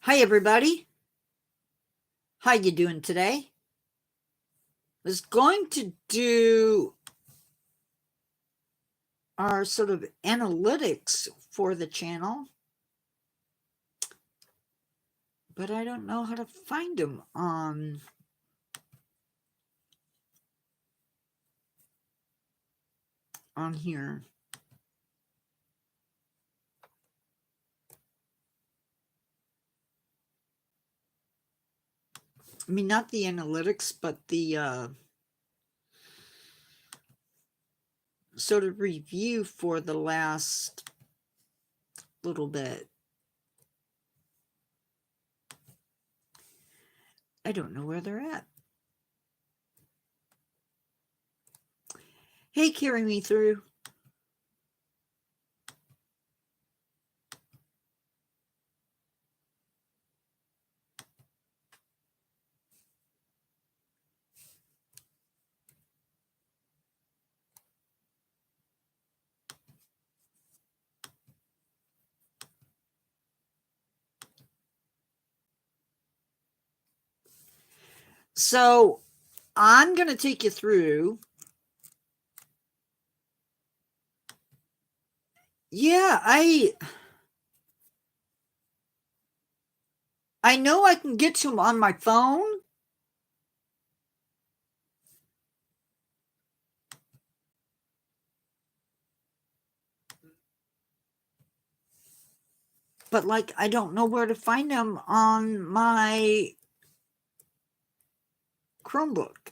Hi, everybody. How you doing today? I was going to do our sort of analytics for the channel, but I don't know how to find them on here. I mean, not the analytics, but the sort of review for the last little bit. I don't know where they're at. Hey, carry me through. So I'm going to take you through. Yeah, I know I can get to them on my phone. But like, I don't know where to find them on my Chromebook.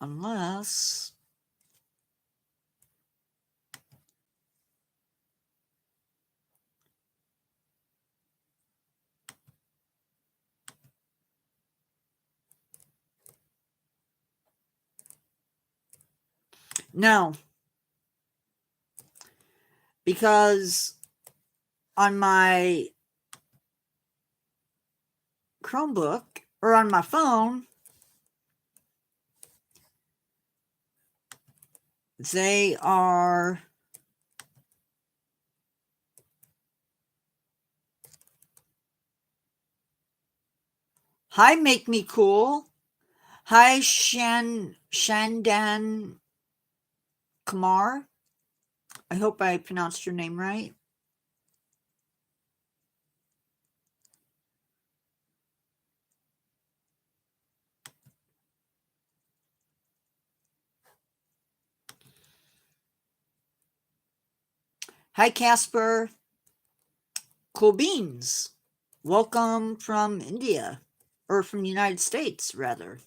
Unless no, because on my Chromebook or on my phone, they are hi, make me cool. Hi, Shandan Kumar. I hope I pronounced your name right. Hi, Casper. Cool beans. Welcome from India, or from the United States, rather.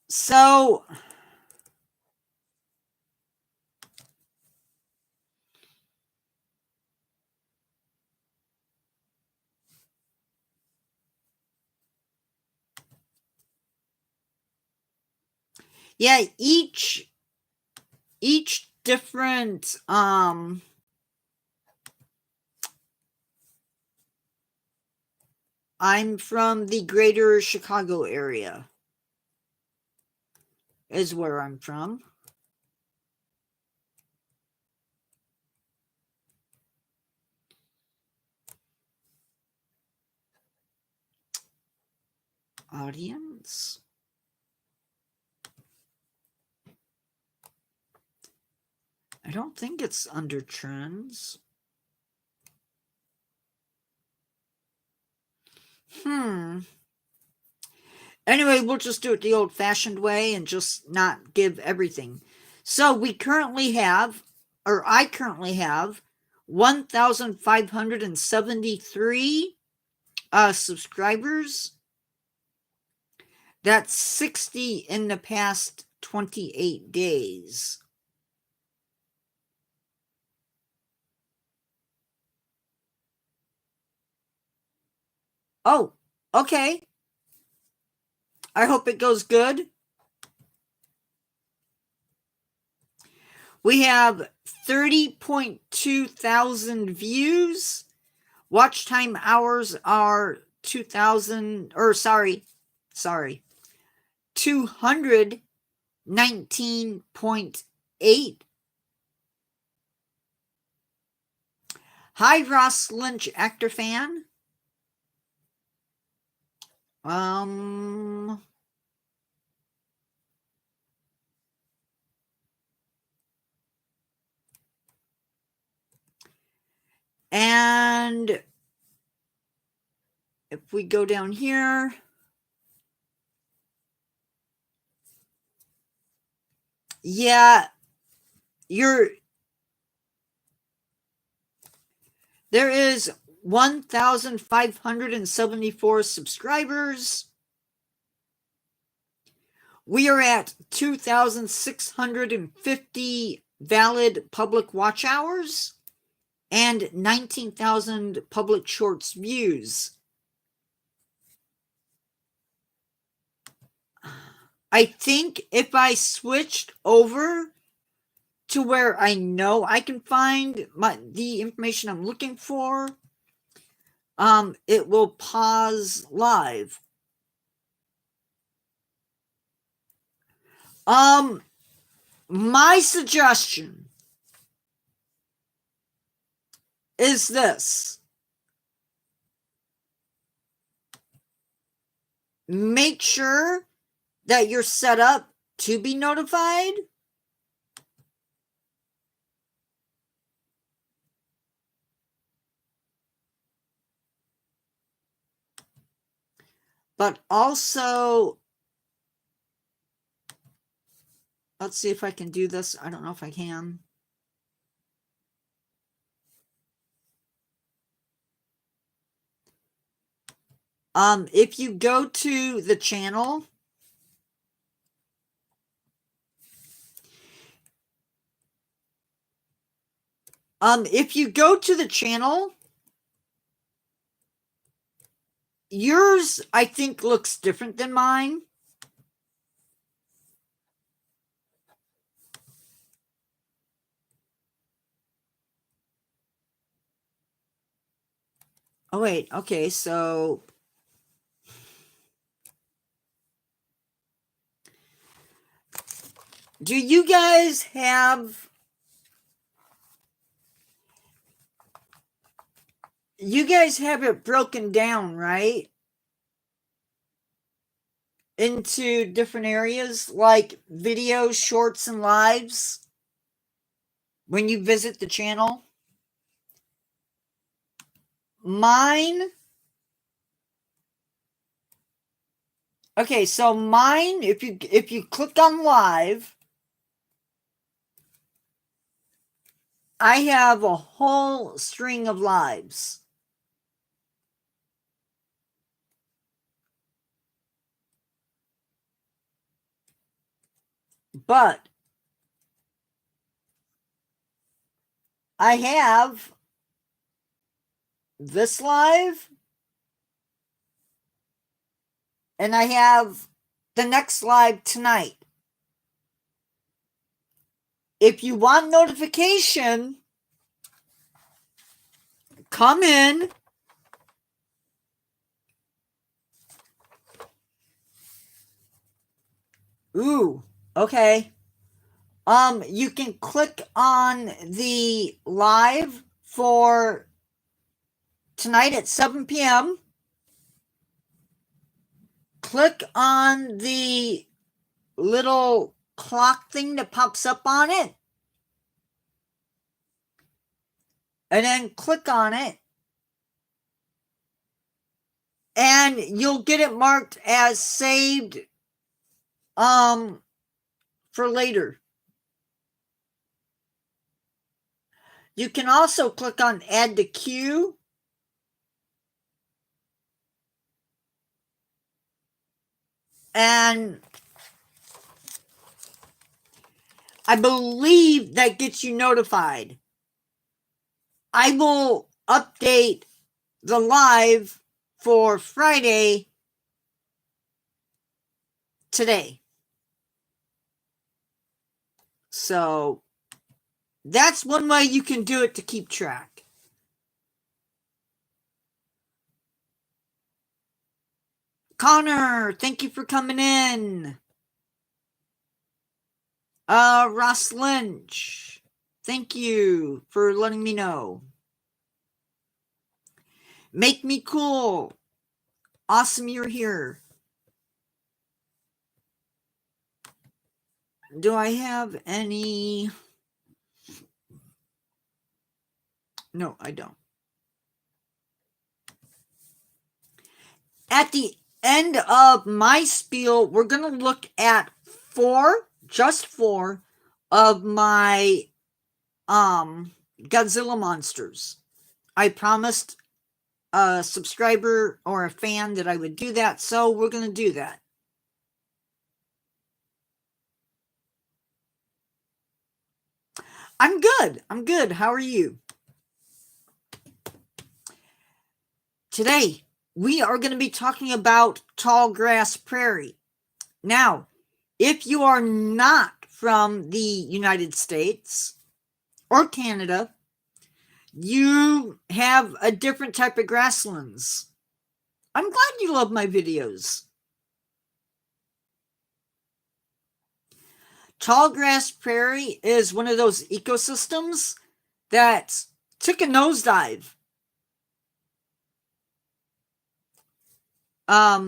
So, yeah, each different I'm from the greater Chicago area, is where I'm from. Audience. I don't think it's under trends. Anyway, we'll just do it the old-fashioned way and just not give everything. So we currently have, or I currently have, 1,573 subscribers. That's 60 in the past 28 days. Oh, okay. I hope it goes good. We have 30.2 thousand views, Watch time hours are 219.8. Hi, Ross Lynch, actor fan. And if we go down here, yeah, there is 1,574 subscribers. We are at 2,650 valid public watch hours and 19,000 public shorts views. I think if I switched over to where I know I can find the information I'm looking for, it will pause live. My suggestion is this. Make sure that you're set up to be notified. But also, let's see if I can do this. I don't know if I can. If you go to the channel, yours, I think, looks different than mine. Oh, wait. Okay, so do you guys have... You guys have it broken down, right? Into different areas, like videos, shorts, and lives when you visit the channel. Mine... Okay, so mine, if you click on live, I have a whole string of lives. But I have this live, and I have the next live tonight. If you want notification, come in. Ooh, okay. You can click on the live for tonight at 7 p.m. Click on the little clock thing that pops up on it, and then click on it, and you'll get it marked as saved for later. You can also click on add to queue, and I believe that gets you notified. I will update the live for Friday today. So that's one way you can do it to keep track. Connor, thank you for coming in. Ross Lynch, thank you for letting me know. Make Me Cool, awesome you're here. Do I have any? No, I don't. At the end of my spiel, we're going to look at just four of my Godzilla monsters. I promised a subscriber or a fan that I would do that, so we're going to do that. I'm good. How are you? Today, we are going to be talking about tall grass prairie. Now, if you are not from the United States or Canada, you have a different type of grasslands. I'm glad you love my videos. Tall grass prairie is one of those ecosystems that took a nosedive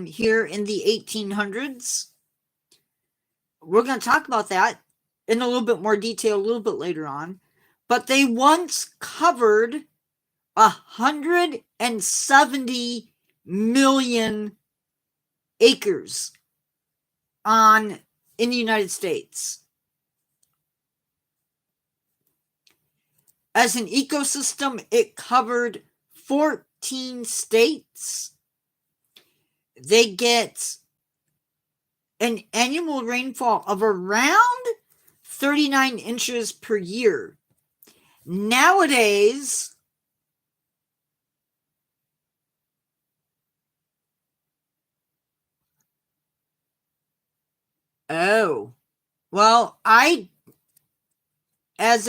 here in the 1800s. We're going to talk about that in a little bit more detail a little bit later on. But they once covered 170 million acres in the United States. As an ecosystem, it covered 14 states. They get an annual rainfall of around 39 inches per year. Nowadays, well, as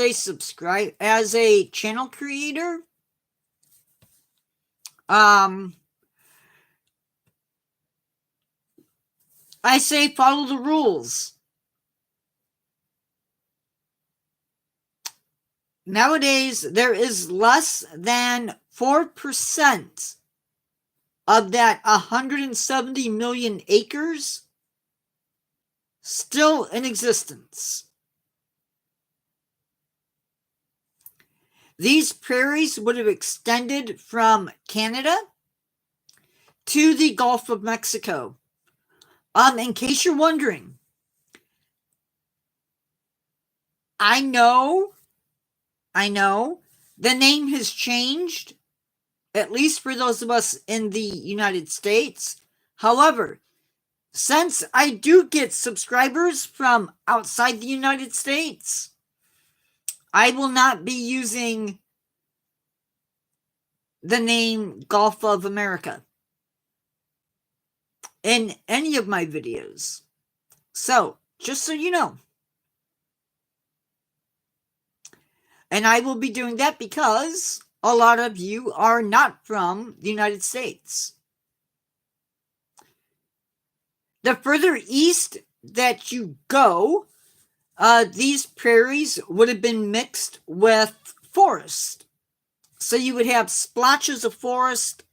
a channel creator, I say follow the rules. Nowadays, there is less than 4% of that 170 million acres still in existence. These prairies would have extended from Canada to the Gulf of Mexico. In case you're wondering, I know the name has changed, at least for those of us in the United States. However, since I do get subscribers from outside the United States, I will not be using the name Gulf of America in any of my videos. So, just so you know. And I will be doing that because a lot of you are not from the United States. The further east that you go, these prairies would have been mixed with forest. So you would have splotches of forest,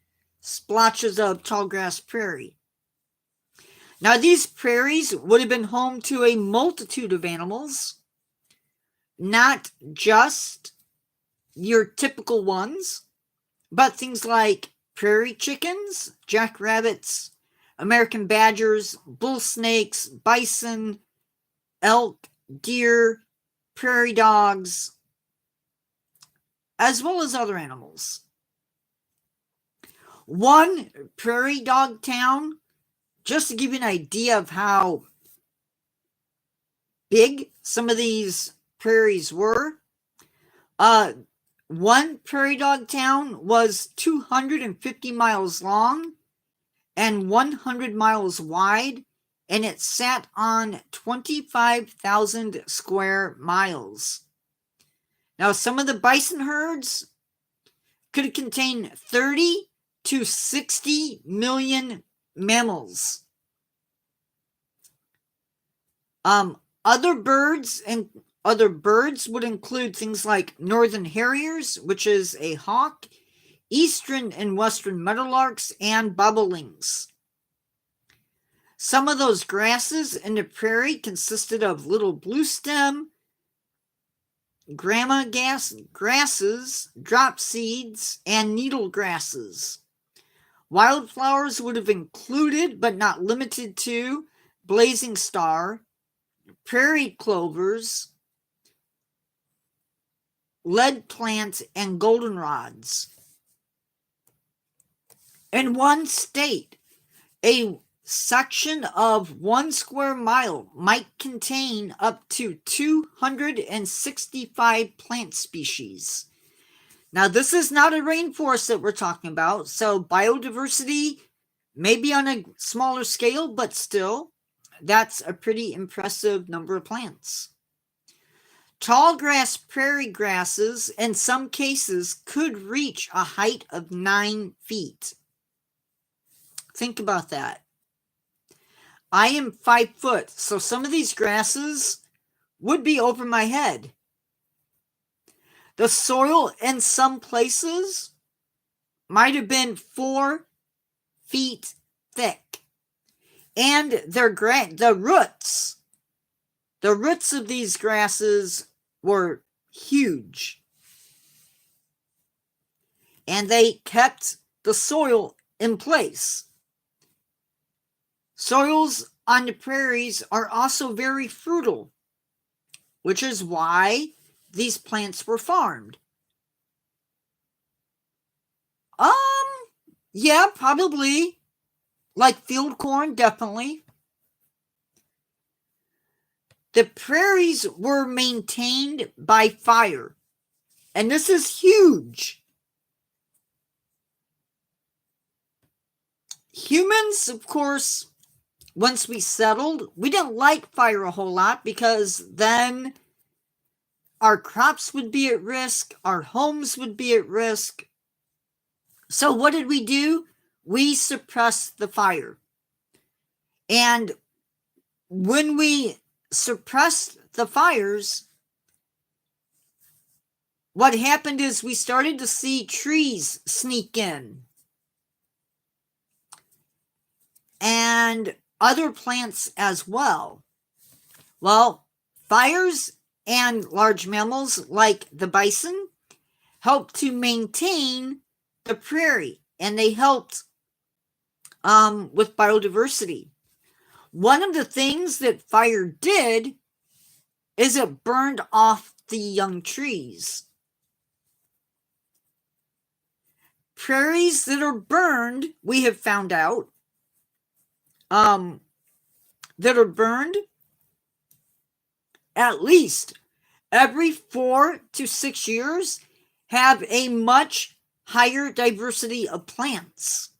splotches of tall grass prairie. Now, these prairies would have been home to a multitude of animals, not just your typical ones, but things like prairie chickens, jackrabbits, American badgers, bull snakes, bison, elk, deer, prairie dogs, as well as other animals. One prairie dog town, just to give you an idea of how big some of these prairies were, one prairie dog town was 250 miles long and 100 miles wide, and it sat on 25,000 square miles. Now, some of the bison herds could contain 30 to 60 million mammals. Other birds would include things like northern harriers, which is a hawk, eastern and western meadowlarks, and bobolinks. Some of those grasses in the prairie consisted of little bluestem, grama grasses, drop seeds, and needle grasses. Wildflowers would have included, but not limited to, blazing star, prairie clovers, lead plant, and goldenrods. In one state, a section of 1 square mile might contain up to 265 plant species. Now, this is not a rainforest that we're talking about, so biodiversity may be on a smaller scale, but still, that's a pretty impressive number of plants. Tall grass prairie grasses, in some cases, could reach a height of 9 feet. Think about that. I am 5 foot, so some of these grasses would be over my head. The soil in some places might have been 4 feet thick. And the roots of these grasses were huge. And they kept the soil in place. Soils on the prairies are also very fertile, which is why these plants were farmed. Yeah, probably. Like field corn, definitely. The prairies were maintained by fire. And this is huge. Humans, of course, once we settled, we didn't like fire a whole lot because then our crops would be at risk, our homes would be at risk. So what did we do? We suppressed the fire. And when we suppressed the fires, what happened is we started to see trees sneak in. And other plants as well. Well, fires and large mammals like the bison helped to maintain the prairie, and they helped with biodiversity. One of the things that fire did is it burned off the young trees. Prairies that are burned, we have found out, that are burned at least every 4 to 6 years have a much higher diversity of plants.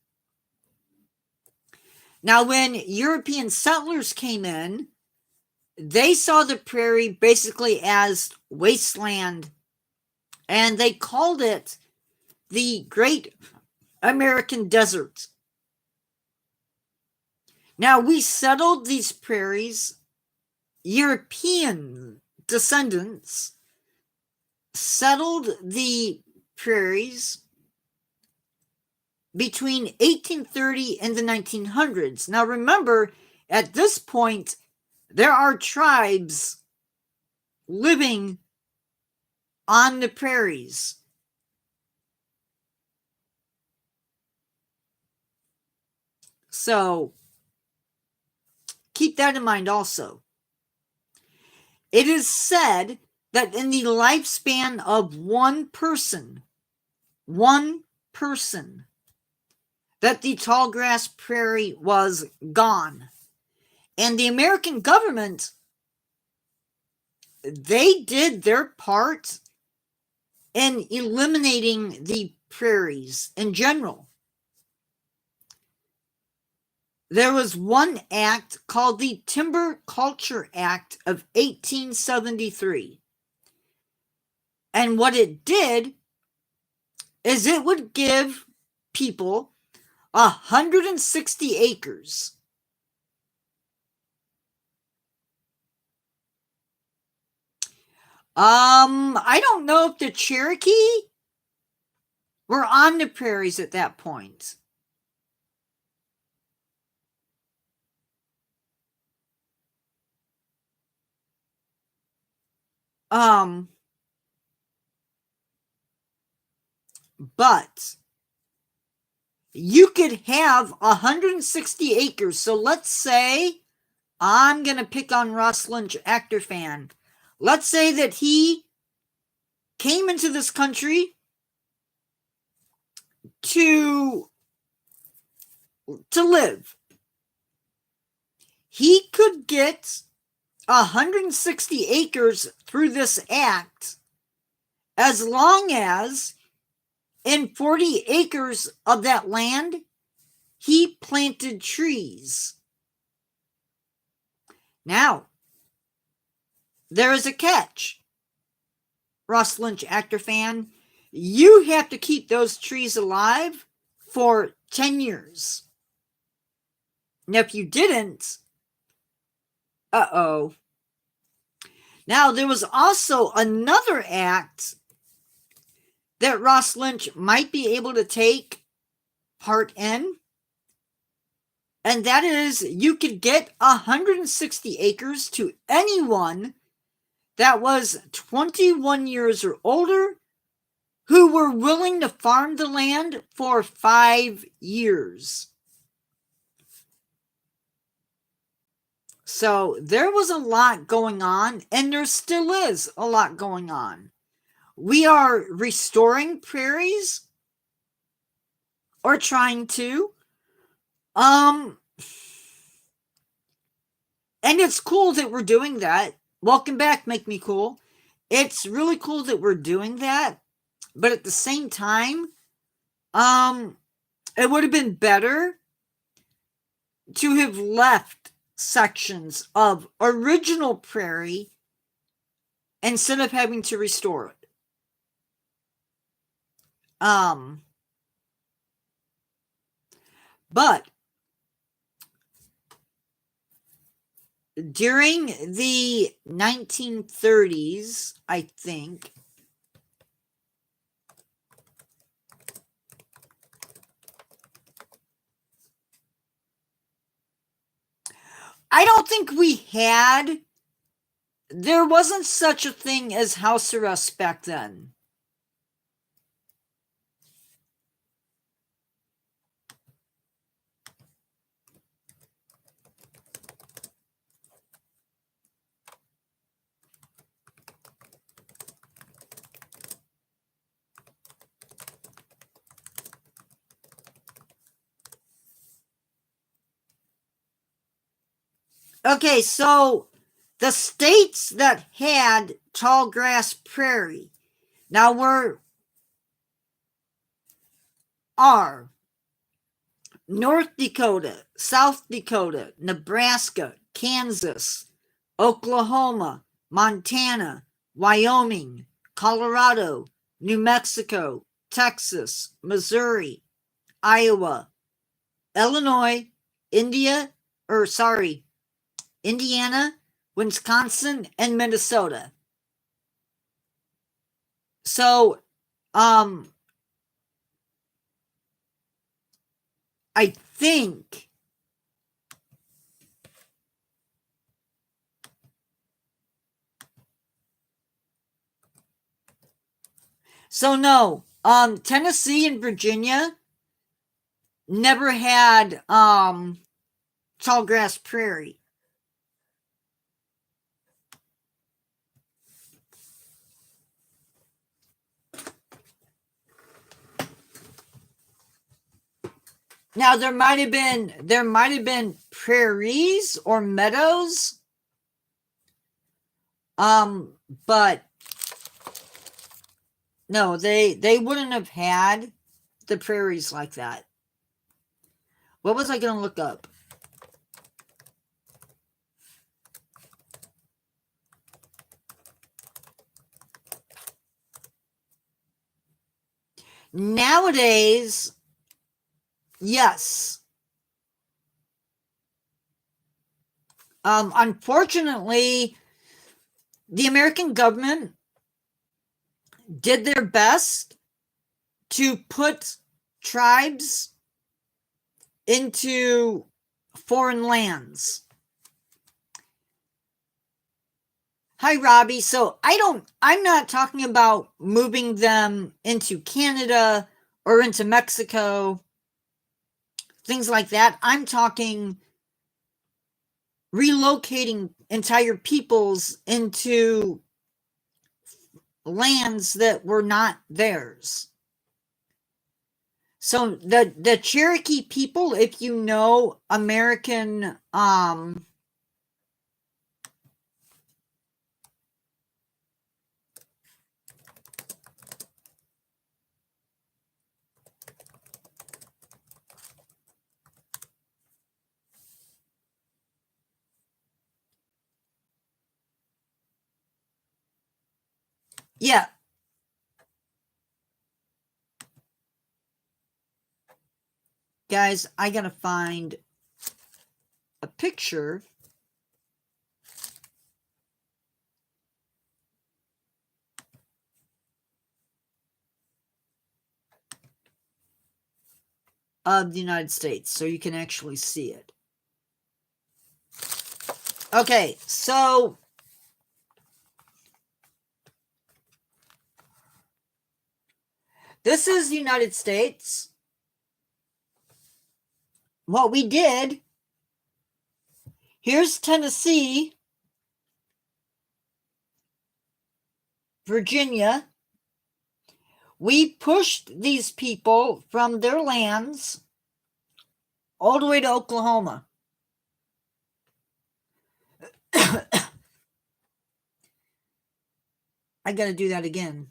Now, when European settlers came in, they saw the prairie basically as wasteland, and they called it the Great American Desert. Now, we settled these prairies. European descendants settled the prairies between 1830 and the 1900s. Now, remember, at this point, there are tribes living on the prairies. So, keep that in mind also. It is said that in the lifespan of one person, that the tallgrass prairie was gone. And the American government, they did their part in eliminating the prairies in general. There was one act called the Timber Culture Act of 1873. And what it did is it would give people 160 acres. I don't know if the Cherokee were on the prairies at that point. But you could have 160 acres. So let's say I'm going to pick on Ross Lynch, actor fan. Let's say that he came into this country to live. He could get 160 acres through this act as long as in 40 acres of that land he planted trees. Now, there is a catch. Ross Lynch, actor fan, you have to keep those trees alive for 10 years. Now, if you didn't, uh-oh. Now, there was also another act that Ross Lynch might be able to take part in, and that is you could get 160 acres to anyone that was 21 years or older who were willing to farm the land for 5 years. So there was a lot going on, and there still is a lot going on. We are restoring prairies, or trying to. And it's cool that we're doing that. Welcome back, Make Me Cool. It's really cool that we're doing that, but at the same time, it would have been better to have left sections of original prairie instead of having to restore it. But during the 1930s, I think, I don't think there wasn't such a thing as house arrest back then. Okay, so the states that had tall grass prairie now are North Dakota, South Dakota, Nebraska, Kansas, Oklahoma, Montana, Wyoming, Colorado, New Mexico, Texas, Missouri, Iowa, Illinois, Indiana, Wisconsin, and Minnesota. So, I think so. No, Tennessee and Virginia never had tall grass prairie. Now there might have been prairies or meadows, but no, they wouldn't have had the prairies like that. What was I going to look up? Nowadays, Yes. Unfortunately, the American government did their best to put tribes into foreign lands. Hi, Robbie. So I'm not talking about moving them into Canada or into Mexico, things like that. I'm talking relocating entire peoples into lands that were not theirs. So the Cherokee people, if you know American yeah, guys, I gotta find a picture of the United States so you can actually see it. Okay, so this is the United States. What we did, here's Tennessee, Virginia. We pushed these people from their lands all the way to Oklahoma. I gotta do that again.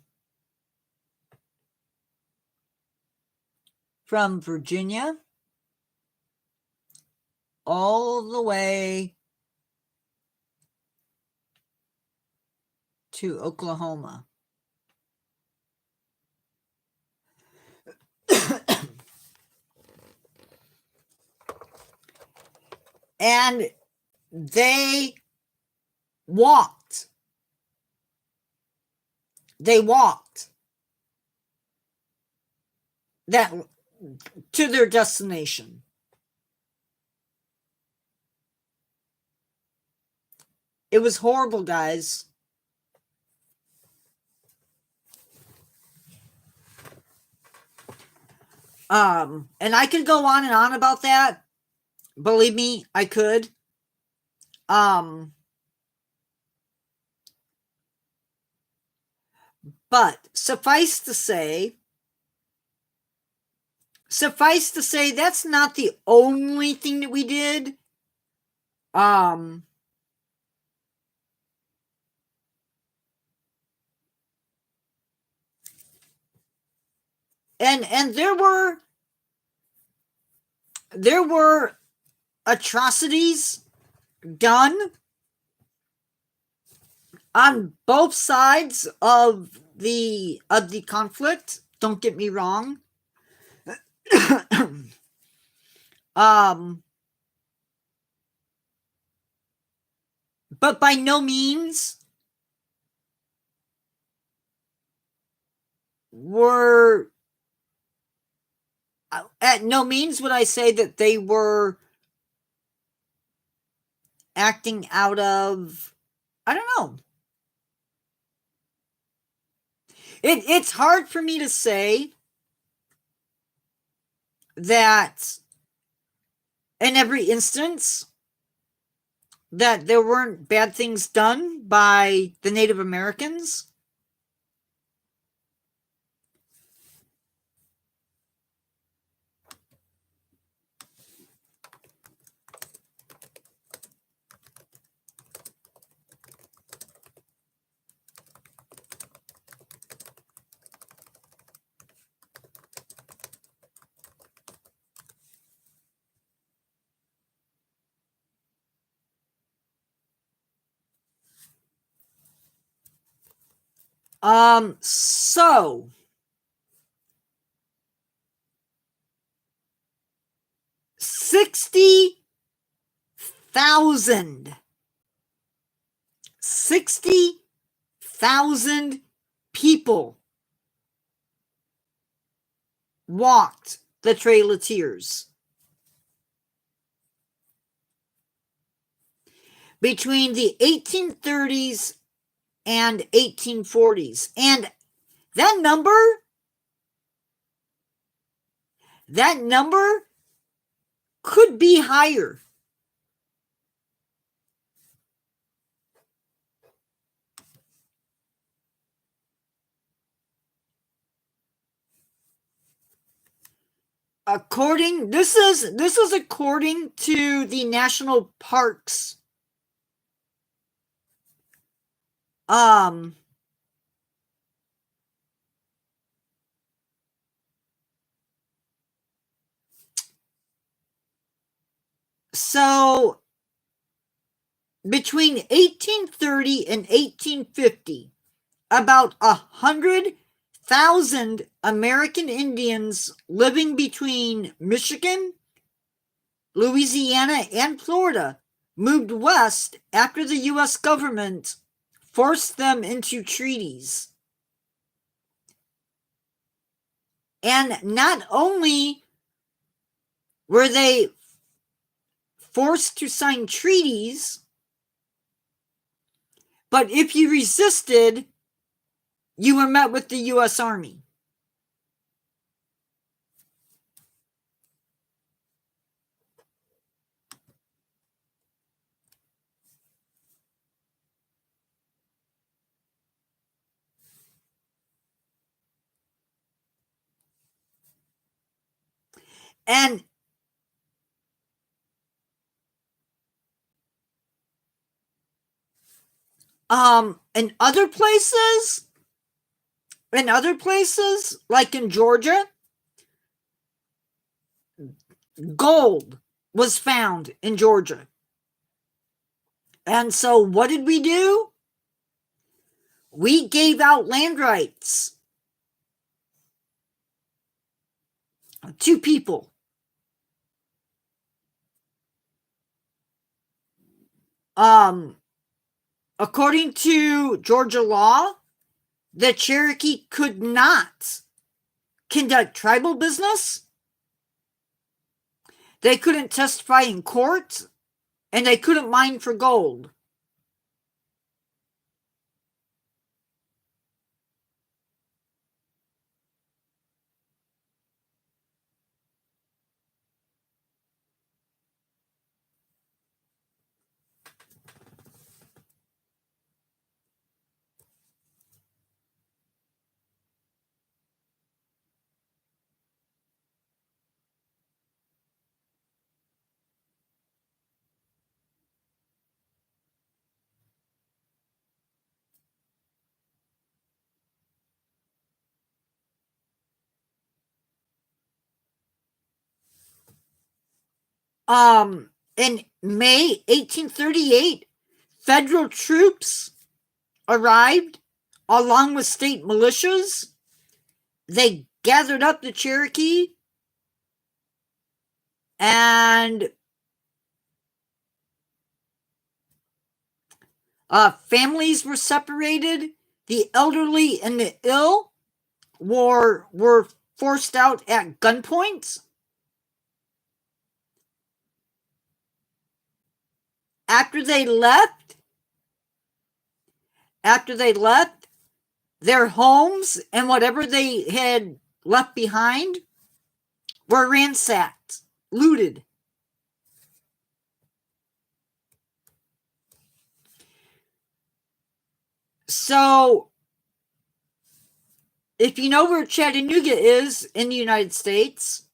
From Virginia all the way to Oklahoma. And they walked. They walked that to their destination. It was horrible, guys. And I could go on and on about that. Believe me, I could. But suffice to say, that's not the only thing that we did. And there were atrocities done on both sides of the conflict. Don't get me wrong. But by no means at no means would I say that they were acting out of, I don't know. It's hard for me to say that in every instance that there weren't bad things done by the Native Americans. So 60,000 people walked the Trail of Tears between the 1830s and 1840s. And that number could be higher. This is according to the national parks so between 1830 and 1850, about 100,000 American Indians living between Michigan, Louisiana, and Florida moved west after the U.S. government forced them into treaties. And not only were they forced to sign treaties, but if you resisted, you were met with the U.S. Army. And in other places, like in Georgia, gold was found in Georgia. And so what did we do? We gave out land rights to people. According to Georgia law, the Cherokee could not conduct tribal business. They couldn't testify in court, and they couldn't mine for gold. In May 1838, federal troops arrived along with state militias. They gathered up the Cherokee and families were separated. The elderly and the ill were forced out at gunpoint. After they left, their homes and whatever they had left behind were ransacked, looted. So, if you know where Chattanooga is in the United States,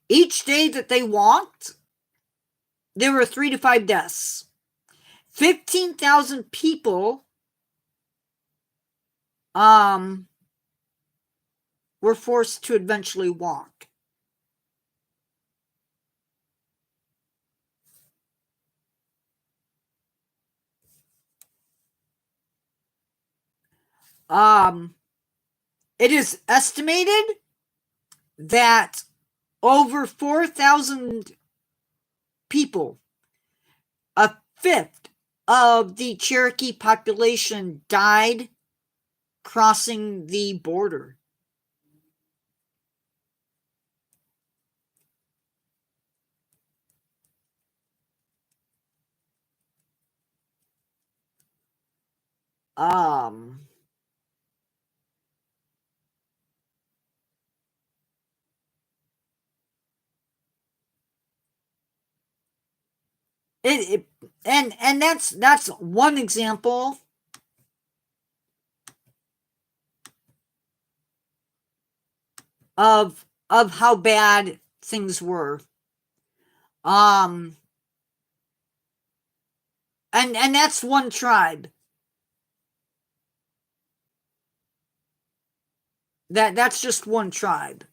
each day that they walked, there were 3 to 5 deaths. 15,000 people were forced to eventually walk. It is estimated that over 4,000 people, a fifth of the Cherokee population, died crossing the border. Um, and that's one example of how bad things were. And that's one tribe. That's just one tribe.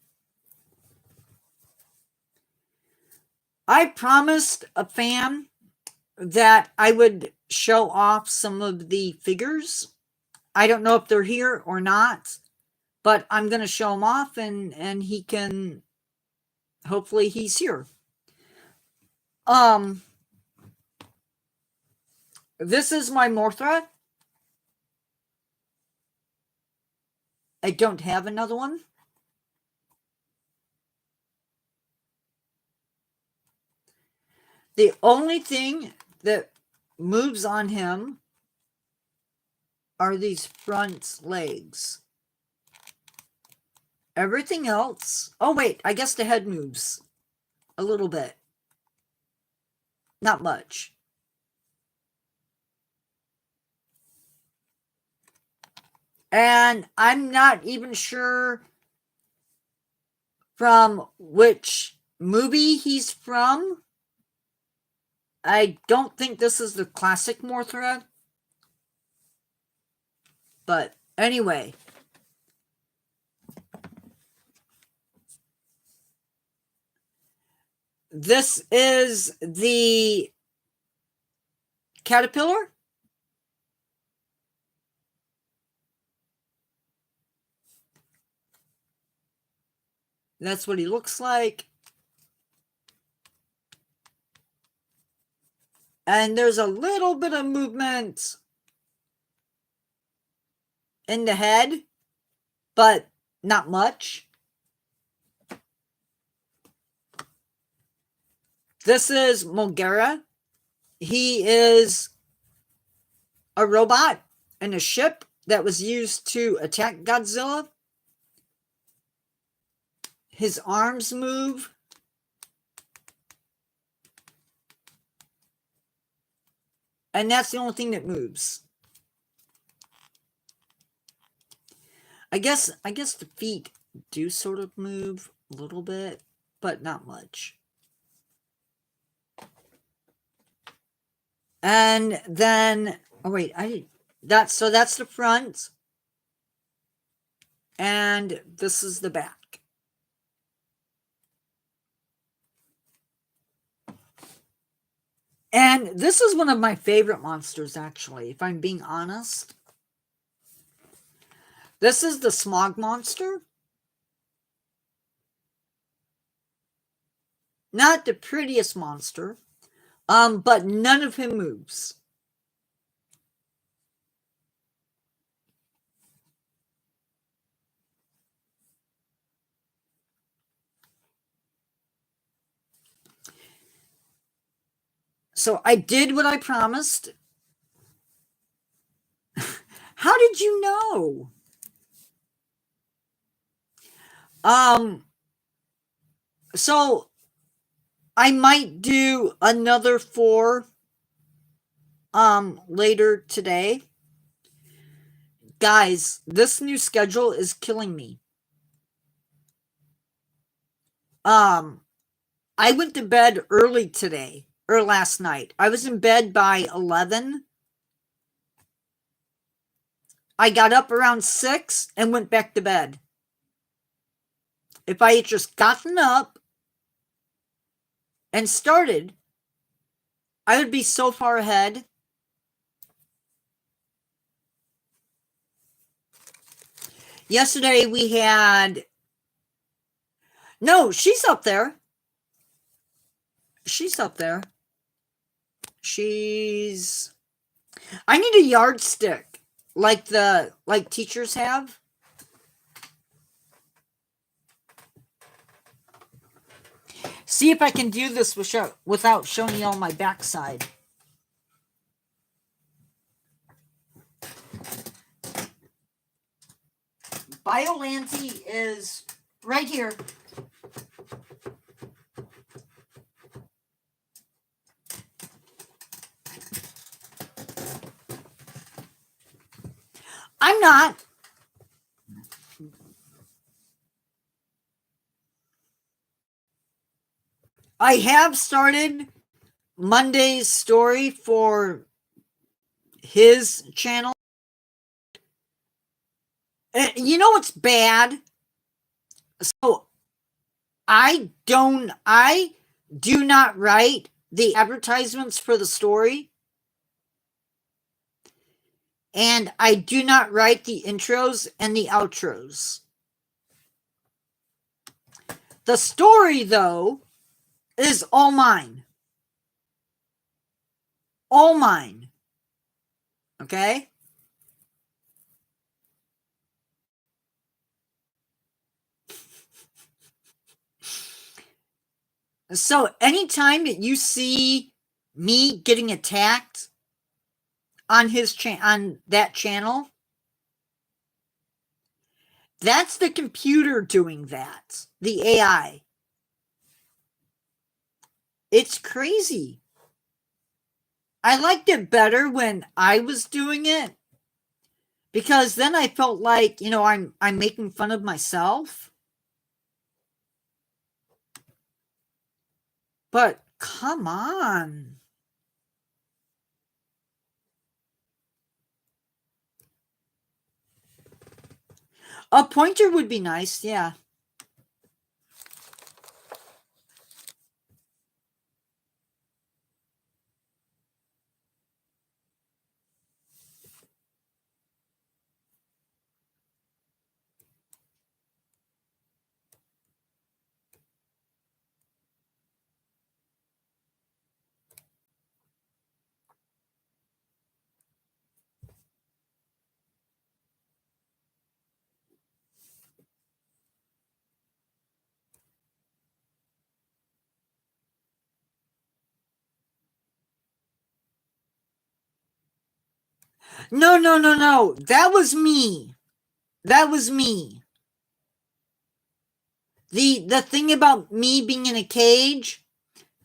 I promised a fan that I would show off some of the figures. I don't know if they're here or not, but I'm going to show them off, and he can, hopefully he's here. This is my Mothra. I don't have another one. The only thing that moves on him are these front legs. Everything else... Oh, wait. I guess the head moves a little bit. Not much. And I'm not even sure from which movie he's from. I don't think this is the classic Mothra. But anyway. This is the caterpillar. That's what he looks like. And there's a little bit of movement in the head, but not much. This is Mogera. He is a robot in a ship that was used to attack Godzilla. His arms move. And that's the only thing that moves. I guess the feet do sort of move a little bit, but not much. And then, oh wait, that's the front. And this is the back. And this is one of my favorite monsters, actually, if I'm being honest. This is the smog monster. Not the prettiest monster, but none of him moves. So I did what I promised. How did you know? So I might do another 4 later today. Guys, this new schedule is killing me. I went to bed early today, or last night. I was in bed by 11. I got up around 6 and went back to bed. If I had just gotten up and started, I would be so far ahead. Yesterday we had. No, she's up there. She's up there. She's. I need a yardstick, like teachers have. See if I can do this without showing you all my backside. Biollante is right here. I'm not. I have started Monday's story for his channel. You know what's bad? So I do not write the advertisements for the story. And I do not write the intros and the outros. The story, though, is all mine. All mine. Okay? So anytime that you see me getting attacked on on that channel, that's the computer doing that. The AI. It's crazy. I liked it better when I was doing it because then I felt like, I'm making fun of myself. But come on. A pointer would be nice, yeah. No, no, no, no. That was me. That was me. The thing about me being in a cage,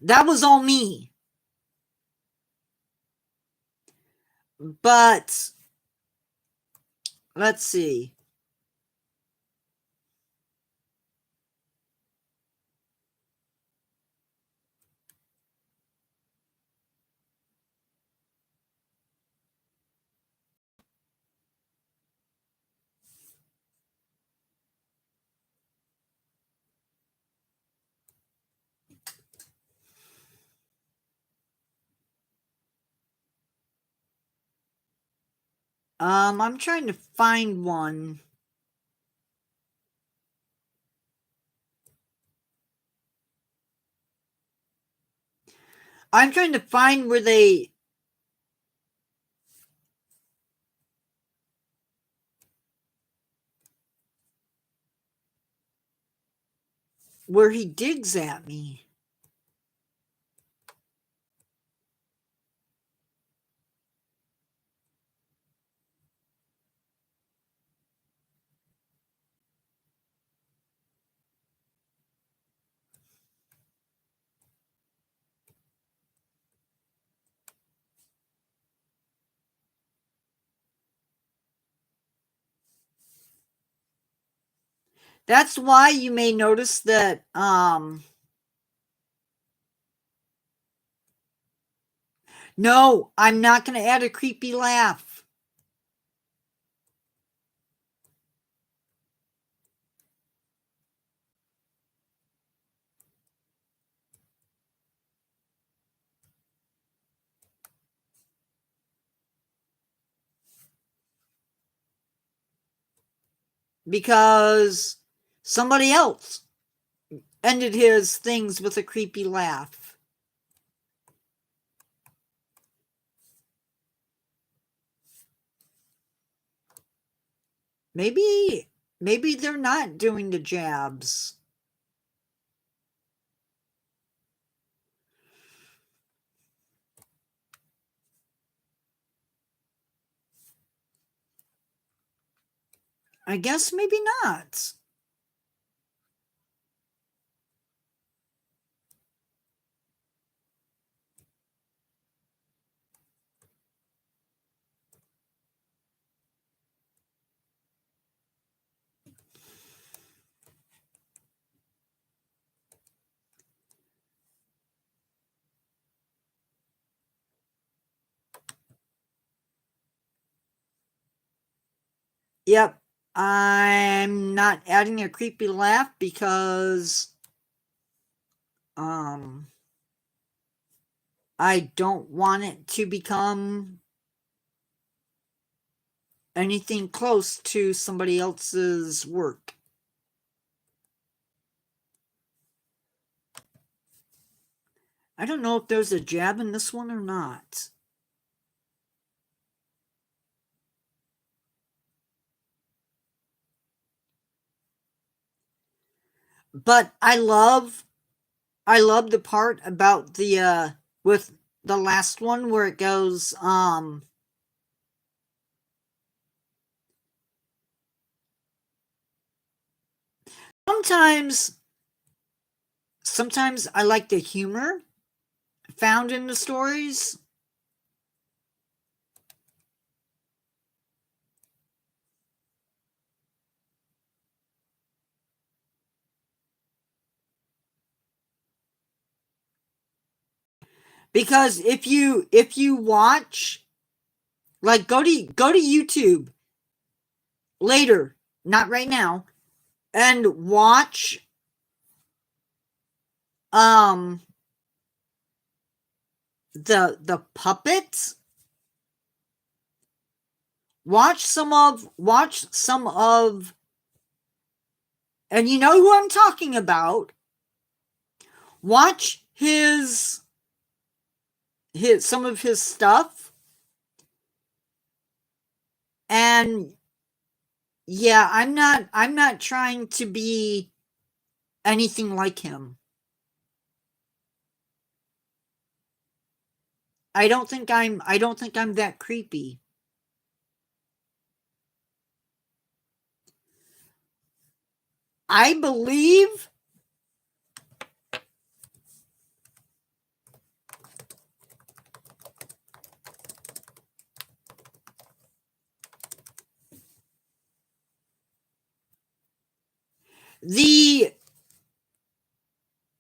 that was all me. But let's see. I'm trying to find one. I'm trying to find where he digs at me. That's why you may notice that no, I'm not going to add a creepy laugh. because somebody else ended his things with a creepy laugh. Maybe they're not doing the jabs. I guess maybe not. Yep. I'm not adding a creepy laugh because I don't want it to become anything close to somebody else's work. I don't know if there's a jab in this one or not. But I love the part about the with the last one where it goes sometimes I like the humor found in the stories. Because if you watch, like, go to YouTube later, not right now, and watch um the puppets. Watch some of, and you know who I'm talking about. Watch his some of his stuff, and yeah, I'm not trying to be anything like him. I don't think I'm that creepy. I believe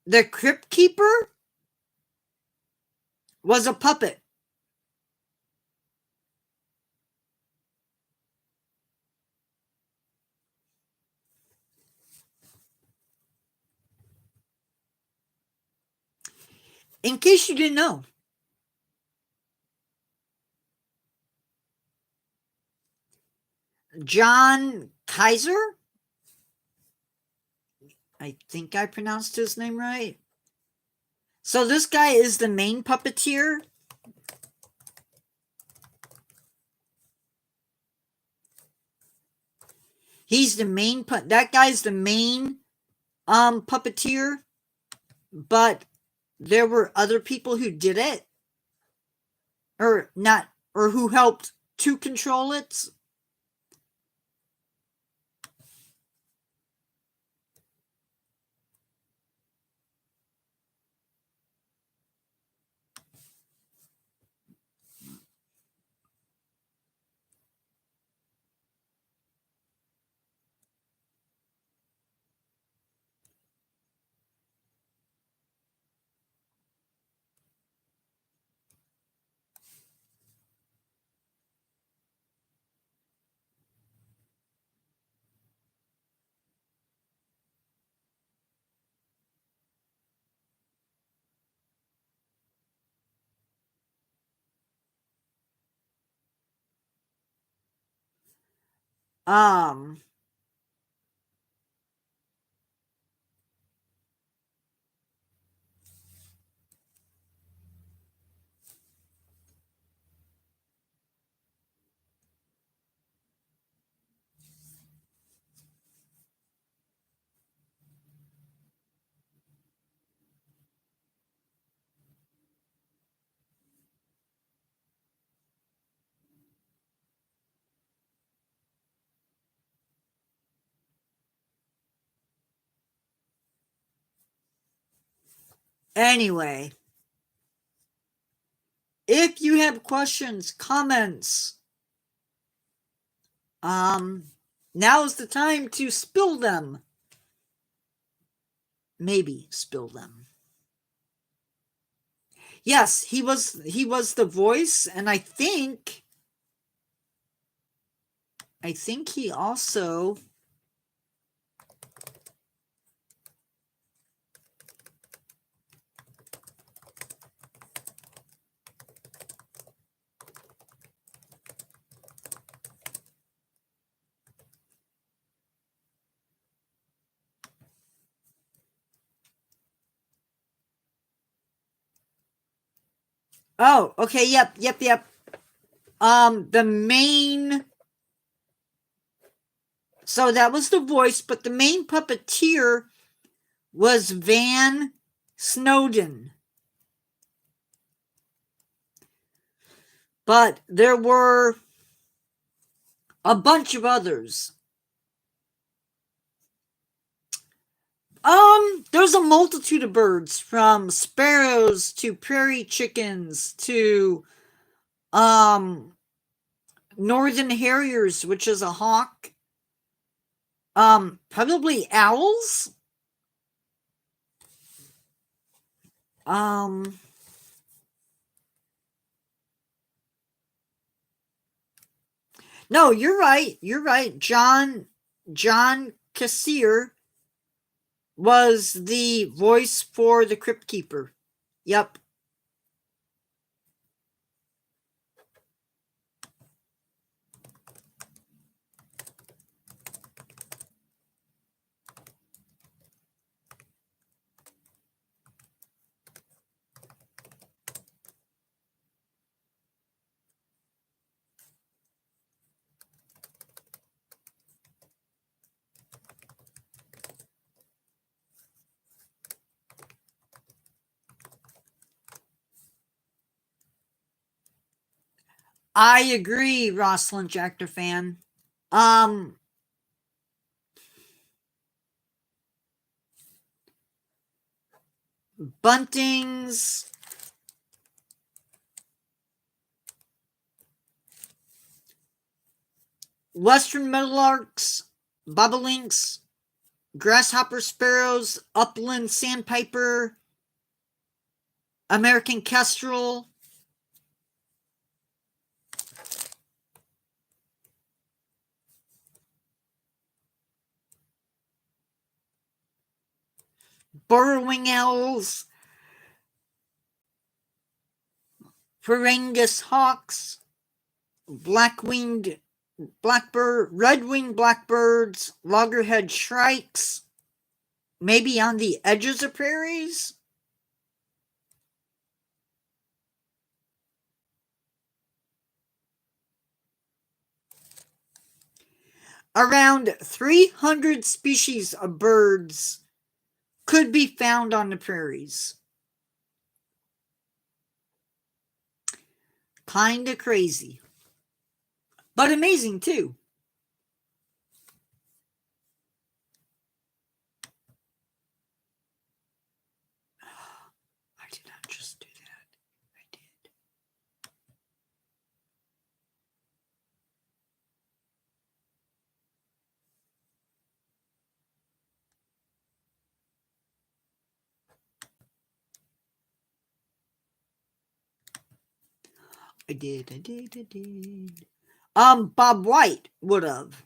the crypt keeper was a puppet. In case you didn't know, John Kaiser, I think I pronounced his name right. So this guy is the main puppeteer. He's the main that guy's the main puppeteer, but there were other people who did it, or not, or who helped to control it. Um Anyway, if you have questions, comments, now's the time to spill them. Maybe spill them. Yes, he was the voice, and I think he also Oh, okay, yep. The main So that was the voice, but the main puppeteer was Van Snowden. But there were a bunch of others. There's a multitude of birds, from sparrows to prairie chickens to northern harriers, which is a hawk. Probably owls. No, you're right. You're right. John Cassier was the voice for the Crypt Keeper. Yep. I agree, Rosalind Jactor fan. Buntings, western meadowlarks, bobolinks, grasshopper sparrows, upland sandpiper, American kestrel, burrowing owls, Ferengus hawks, black-winged blackbird, red-winged blackbirds, loggerhead shrikes, maybe on the edges of prairies. Around 300 species of birds could be found on the prairies. Kinda crazy, but amazing too. I did not just do that. I did. I did. Bob White would have.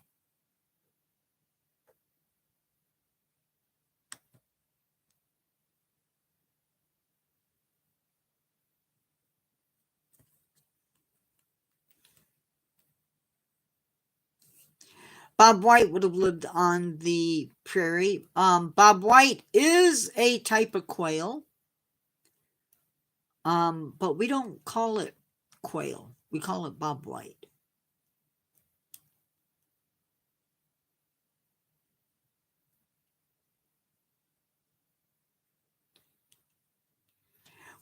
Bob White would have lived on the prairie. Bob White is a type of quail. But we don't call it quail. We call it Bob White.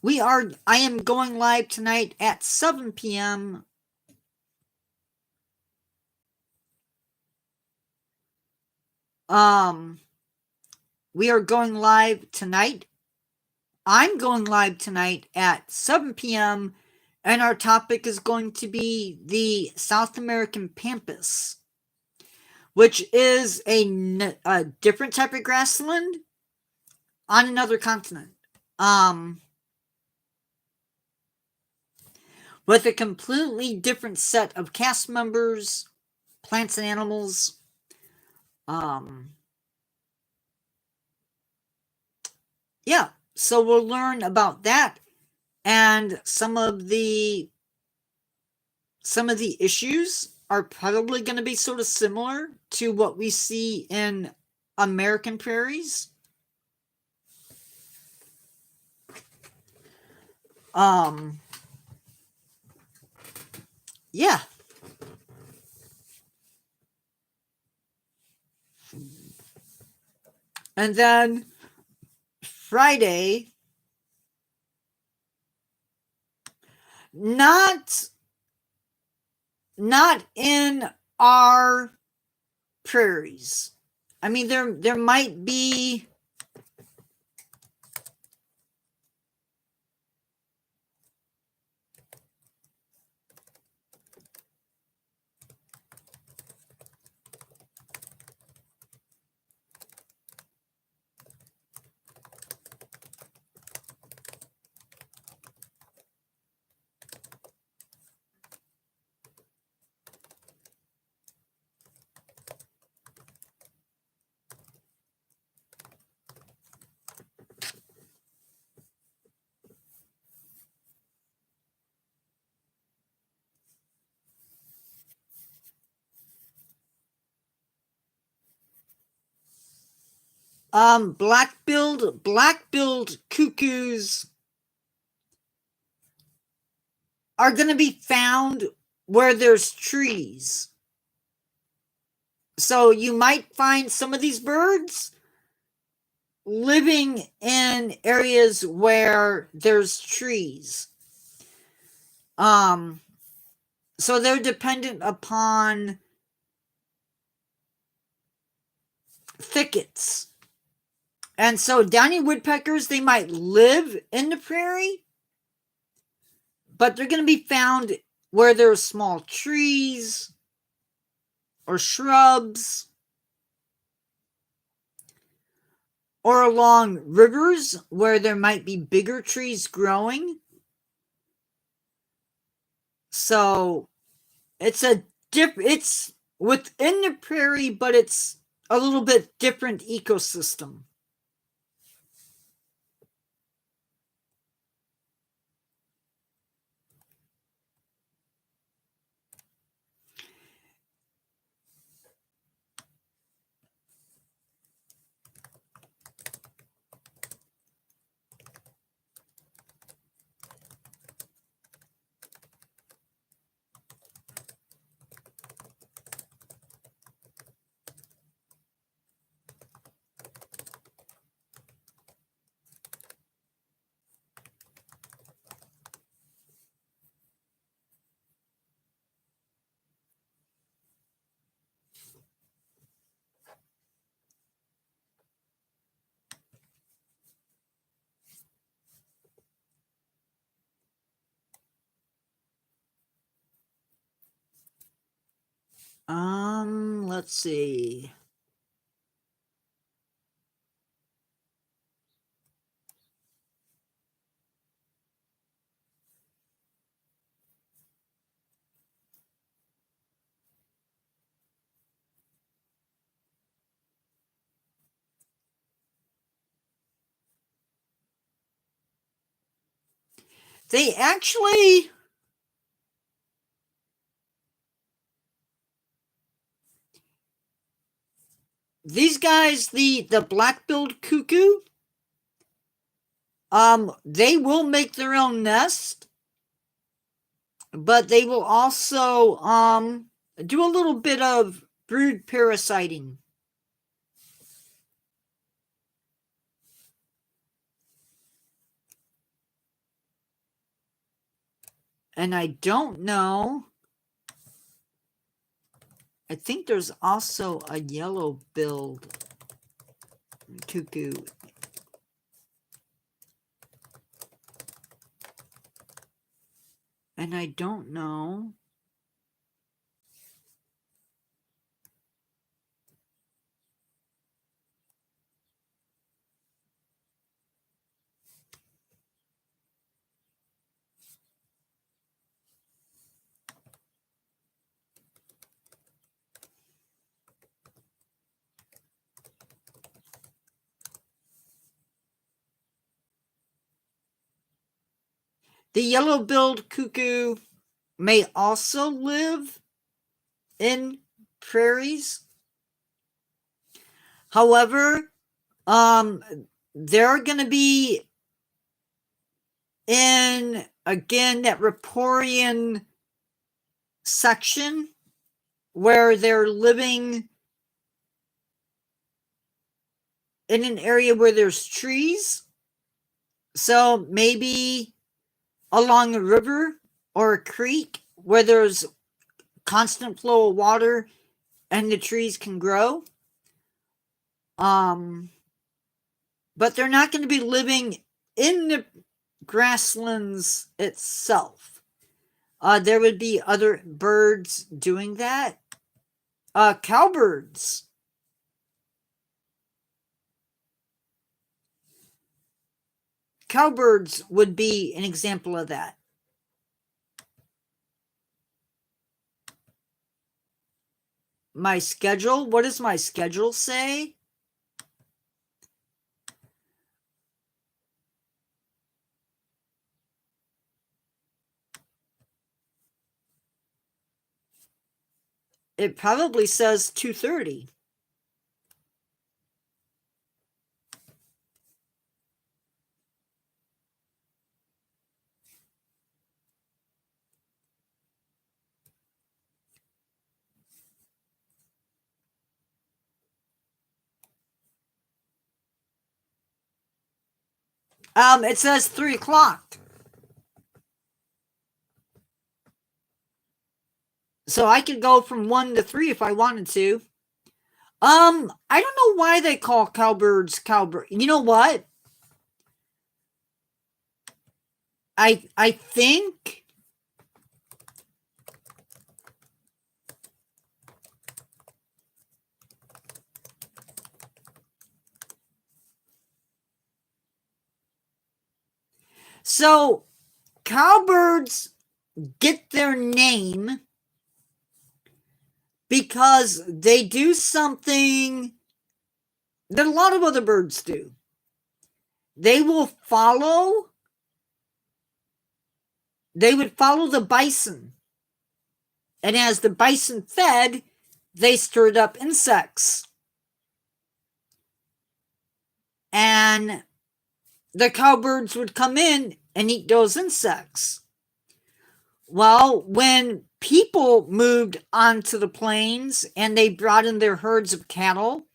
I am going live tonight at 7 p.m. We are going live tonight I'm going live tonight at 7 p.m., and our topic is going to be the South American pampas, which is a different type of grassland on another continent. With a completely different set of cast members, plants and animals. Yeah, so we'll learn about that and some of the issues are probably going to be sort of similar to what we see in American prairies. Yeah. And then Friday, not in our prairies. I mean, there might be black-billed cuckoos are going to be found where there's trees. So you might find some of these birds living in areas where there's trees. So they're dependent upon thickets. And so downy woodpeckers, they might live in the prairie, but they're going to be found where there are small trees or shrubs or along rivers where there might be bigger trees growing. So it's within the prairie, but it's a little bit different ecosystem. Let's see. They actually these guys, the black-billed cuckoo, they will make their own nest, but they will also do a little bit of brood parasiting. And I don't know. I think there's also a yellow-billed cuckoo. And I don't know. The yellow-billed cuckoo may also live in prairies. However, they're going to be in, again, that riparian section where they're living in an area where there's trees. So maybe along a river or a creek where there's constant flow of water and the trees can grow. But they're not going to be living in the grasslands itself. There would be other birds doing that. Cowbirds. Cowbirds would be an example of that. My schedule? What does my schedule say? It probably says 2:30. It says 3 o'clock. So I could go from 1 to 3 if I wanted to. I don't know why they call cowbirds cowbird. You know what? I think so. Cowbirds get their name because they do something that a lot of other birds do. They would follow the bison. And as the bison fed, they stirred up insects. And the cowbirds would come in and eat those insects. Well, when people moved onto the plains and they brought in their herds of cattle,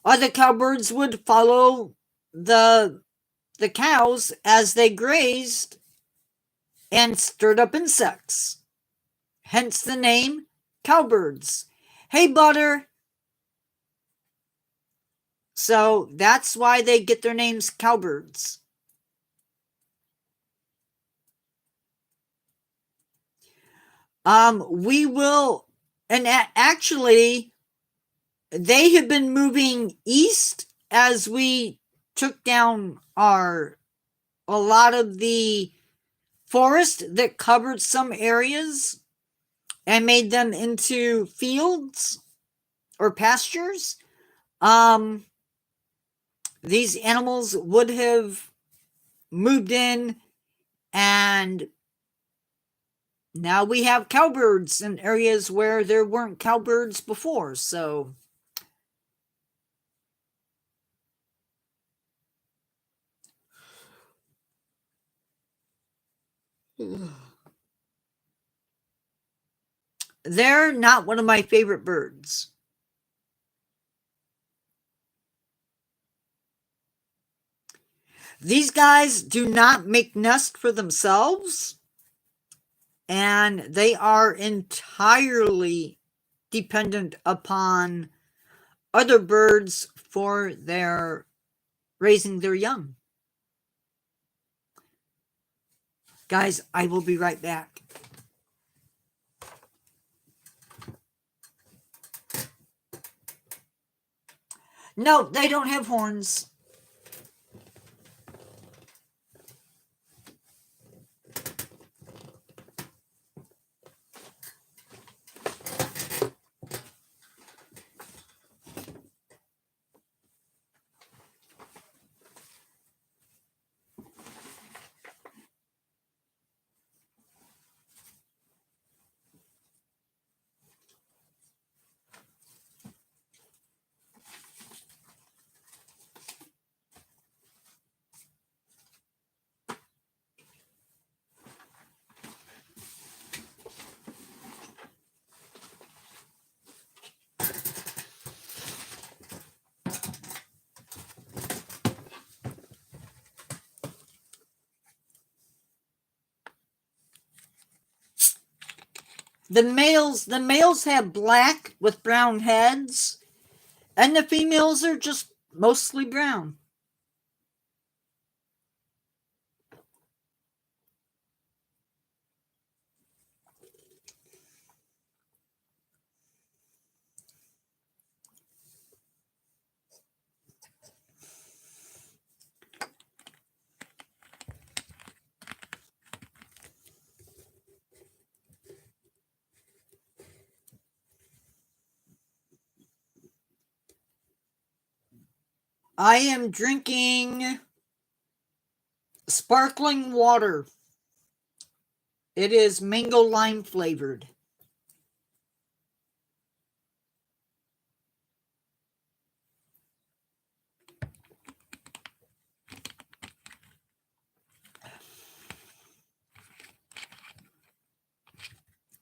the cowbirds would follow the cows as they grazed and stirred up insects. Hence the name cowbirds. Hey, Butter. So that's why they get their names cowbirds. We will, and actually, they have been moving east as we took down a lot of the forest that covered some areas and made them into fields or pastures. These animals would have moved in, and now we have cowbirds in areas where there weren't cowbirds before. So they're not one of my favorite birds. These guys do not make nests for themselves, and they are entirely dependent upon other birds for their raising their young. Guys, I will be right back. No, they don't have horns. The males have black with brown heads, and the females are just mostly brown. I am drinking sparkling water. It is mango lime flavored.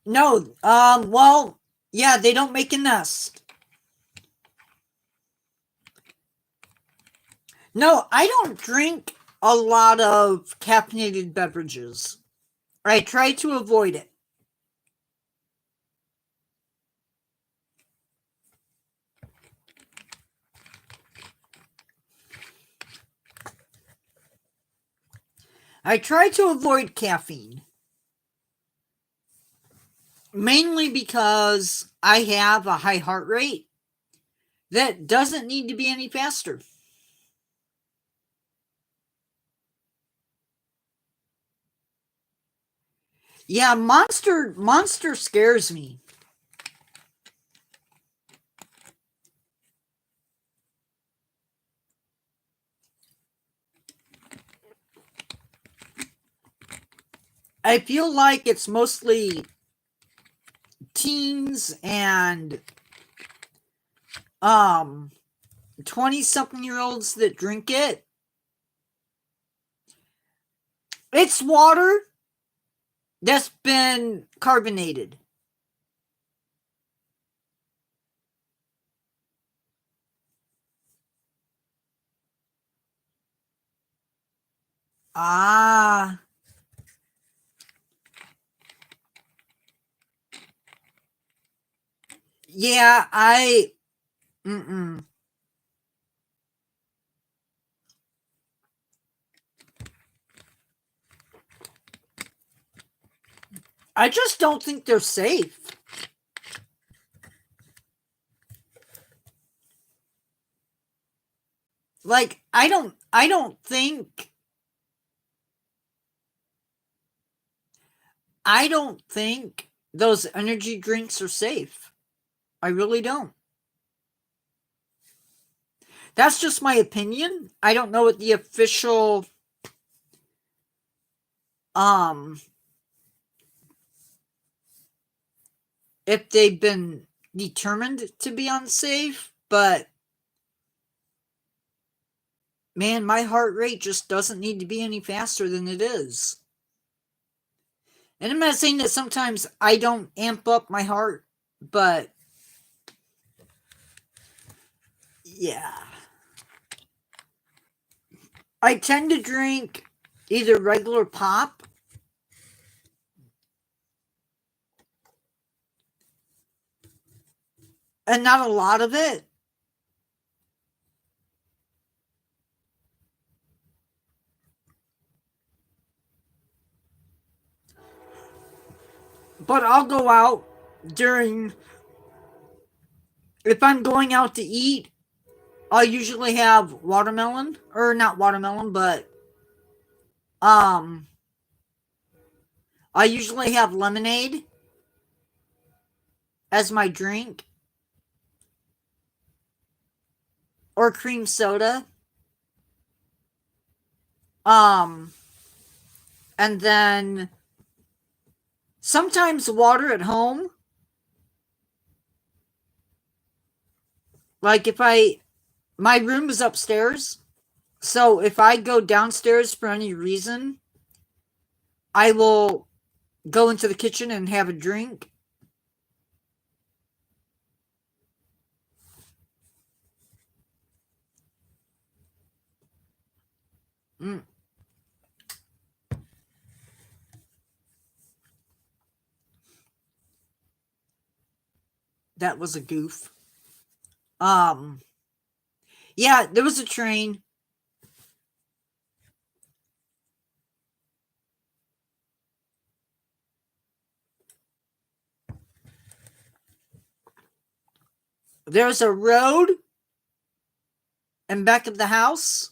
No, well, yeah, they don't make a nest. No, I don't drink a lot of caffeinated beverages. I try to avoid it. I try to avoid caffeine. Mainly because I have a high heart rate that doesn't need to be any faster. Yeah, Monster scares me. I feel like it's mostly teens and 20-something-year-olds that drink it. It's water that's been carbonated. Ah, yeah, mm-mm. I just don't think they're safe. Like, I don't think those energy drinks are safe. I really don't. That's just my opinion. I don't know what the official um if they've been determined to be unsafe, but man, my heart rate just doesn't need to be any faster than it is. And I'm not saying that sometimes I don't amp up my heart, but yeah. I tend to drink either regular pop and not a lot of it. But I'll go out during, if I'm going out to eat, I'll usually have watermelon, or not watermelon, but um, I usually have lemonade as my drink, or cream soda. Um, and then sometimes water at home. Like if my room is upstairs, so if I go downstairs for any reason, I will go into the kitchen and have a drink. Mm, that was a goof. Um, yeah, there was a train. There's a road in back of the house.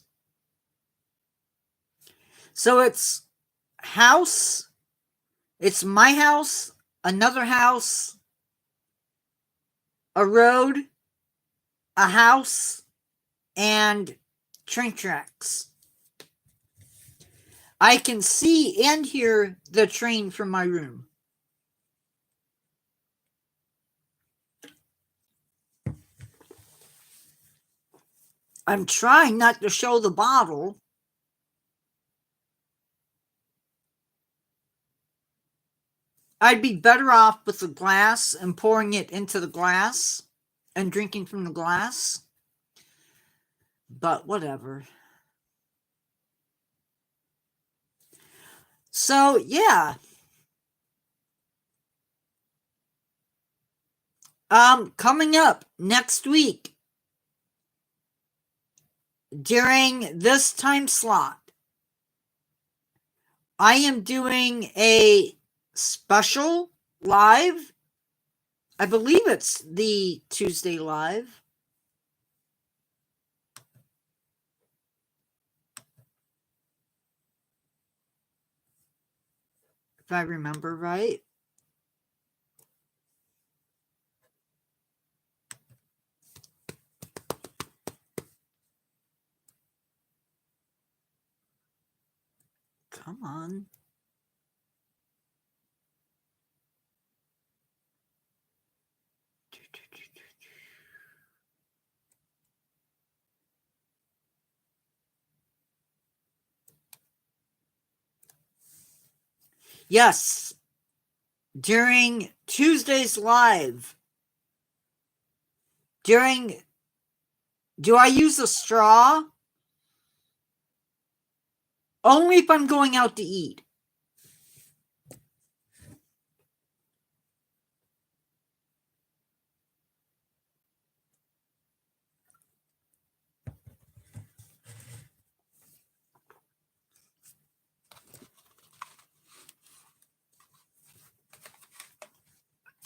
So house, it's my house, another house, a road, a house, and train tracks. I can see and hear the train from my room. I'm trying not to show the bottle. I'd be better off with the glass and pouring it into the glass and drinking from the glass. But whatever. So, yeah. Coming up next week during this time slot, I am doing a special live. I believe it's the Tuesday live. If I remember right. Come on. Yes, during Tuesday's live, do I use a straw? Only if I'm going out to eat.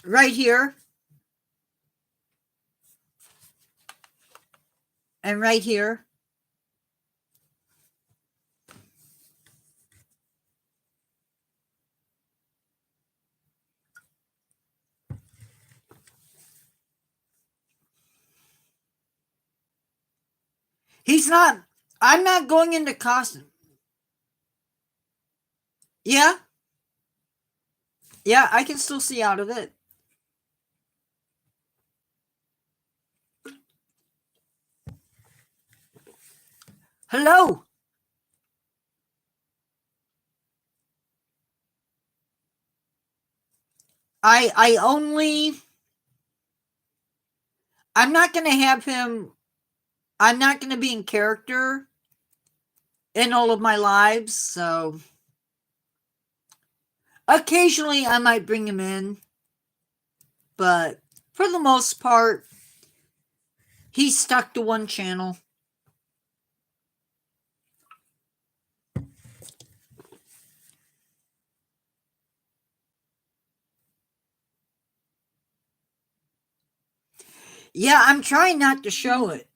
Right here. And right here. I'm not going into costume. Yeah. Yeah, I can still see out of it. Hello. I'm not going to have him, I'm not going to be in character in all of my lives, so occasionally I might bring him in, but for the most part, he's stuck to one channel. Yeah, I'm trying not to show it.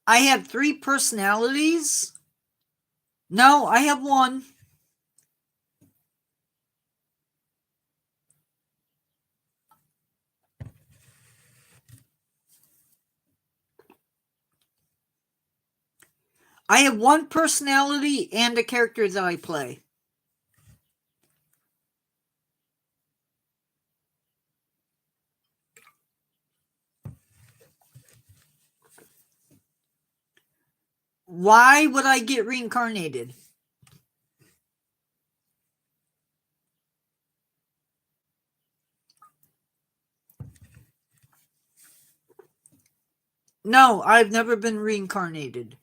I have 3 personalities. No, I have 1. I have 1 personality and a character that I play. Why would I get reincarnated? No, I've never been reincarnated.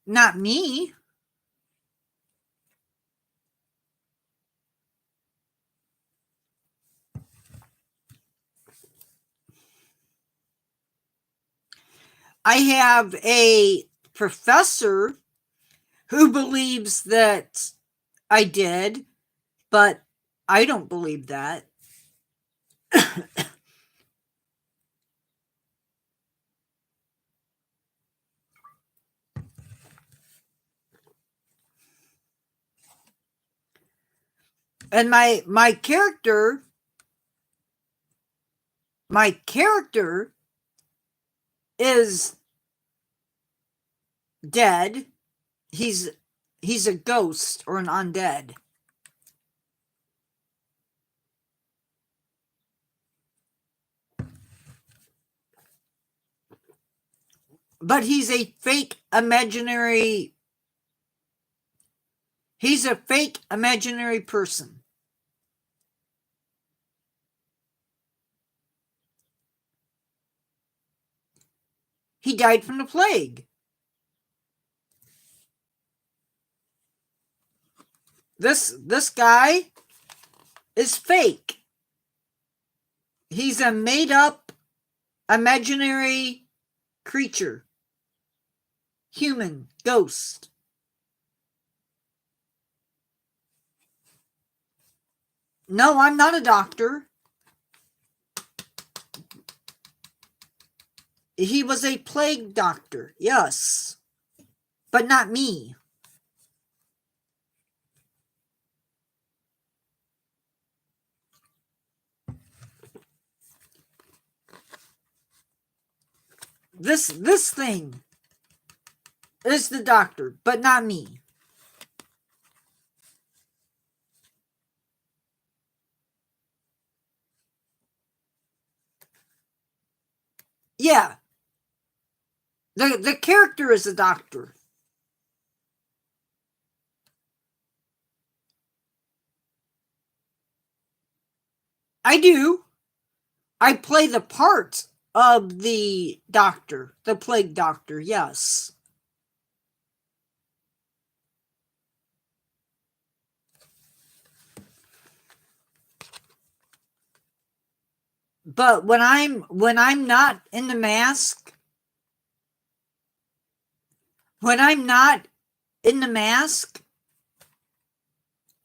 Not me. I have a professor who believes that I did, but I don't believe that. And my character is dead. He's a ghost or an undead. But he's a fake imaginary person. He died from the plague. This guy is fake. He's a made up imaginary creature. Human, ghost. No, I'm not a doctor. He was a plague doctor, yes. But not me. This thing is the doctor, but not me. Yeah. The character is a doctor. I do. I play the part of the doctor, the plague doctor, yes. But when I'm not in the mask, when I'm not in the mask,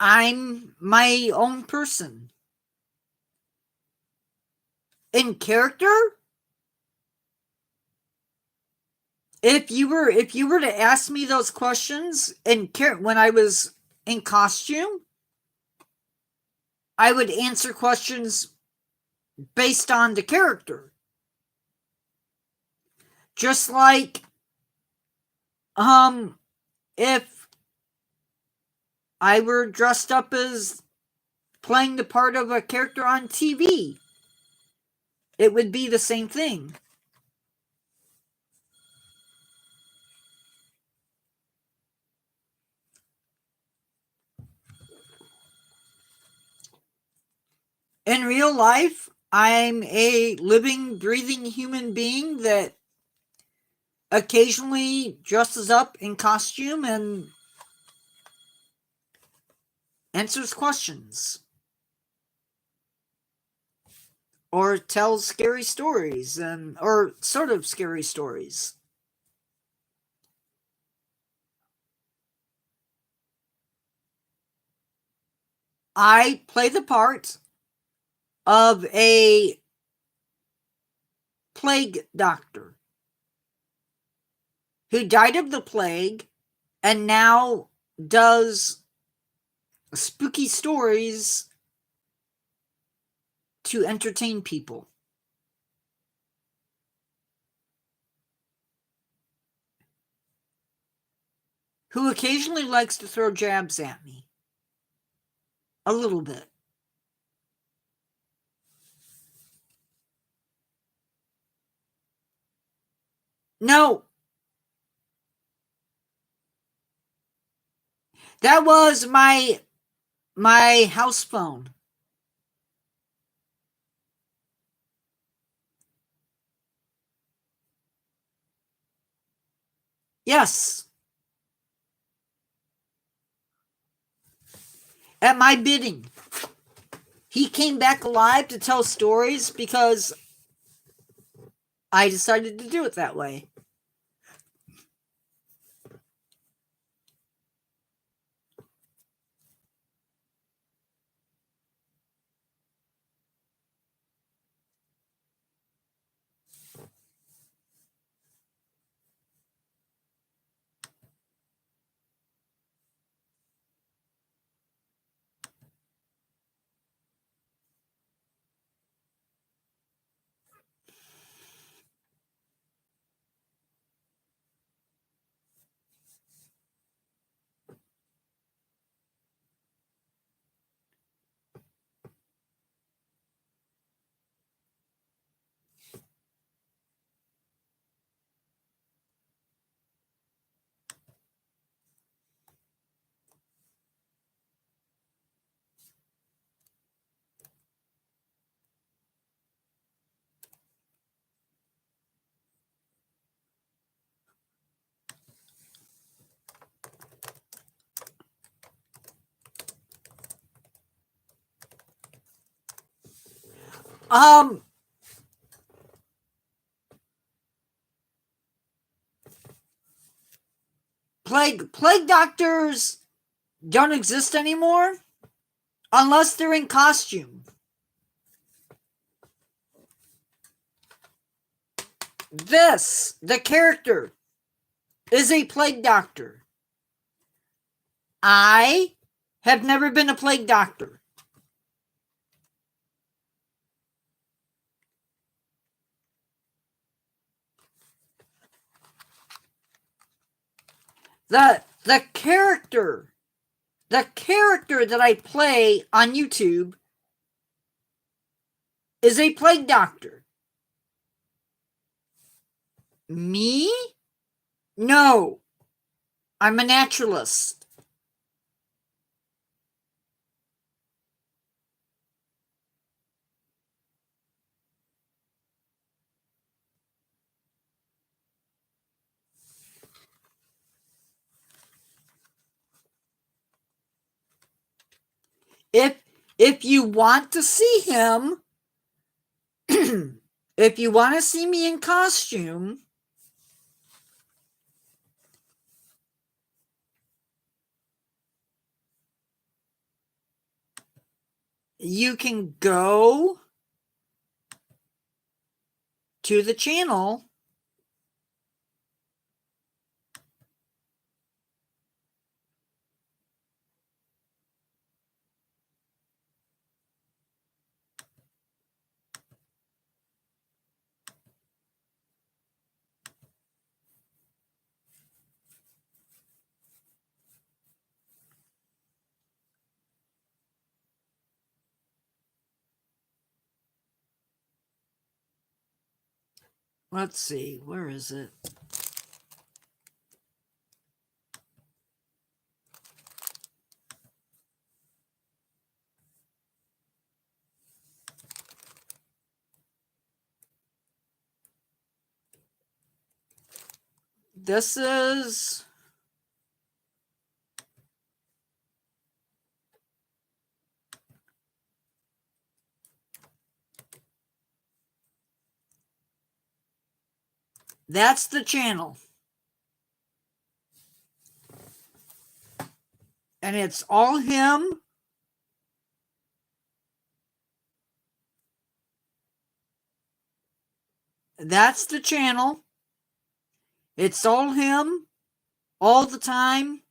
I'm my own person. In character, if you were to ask me those questions when I was in costume, I would answer questions based on the character. Just like if I were dressed up as playing the part of a character on TV, it would be the same thing. In real life, I'm a living, breathing human being that occasionally dresses up in costume and answers questions, or tells scary stories, or sort of scary stories. I play the part of a plague doctor who died of the plague and now does spooky stories to entertain people. Who occasionally likes to throw jabs at me. A little bit. No. That was my house phone. Yes. At my bidding. He came back alive to tell stories because I decided to do it that way. Plague doctors don't exist anymore unless they're in costume. The character, is a plague doctor. I have never been a plague doctor. The character that I play on YouTube is a plague doctor. Me? No. I'm a naturalist. If you want to see him, if you want to see me in costume, you can go to the channel. Let's see, where is it? This is That's the channel. And it's all him. That's the channel. It's all him all the time.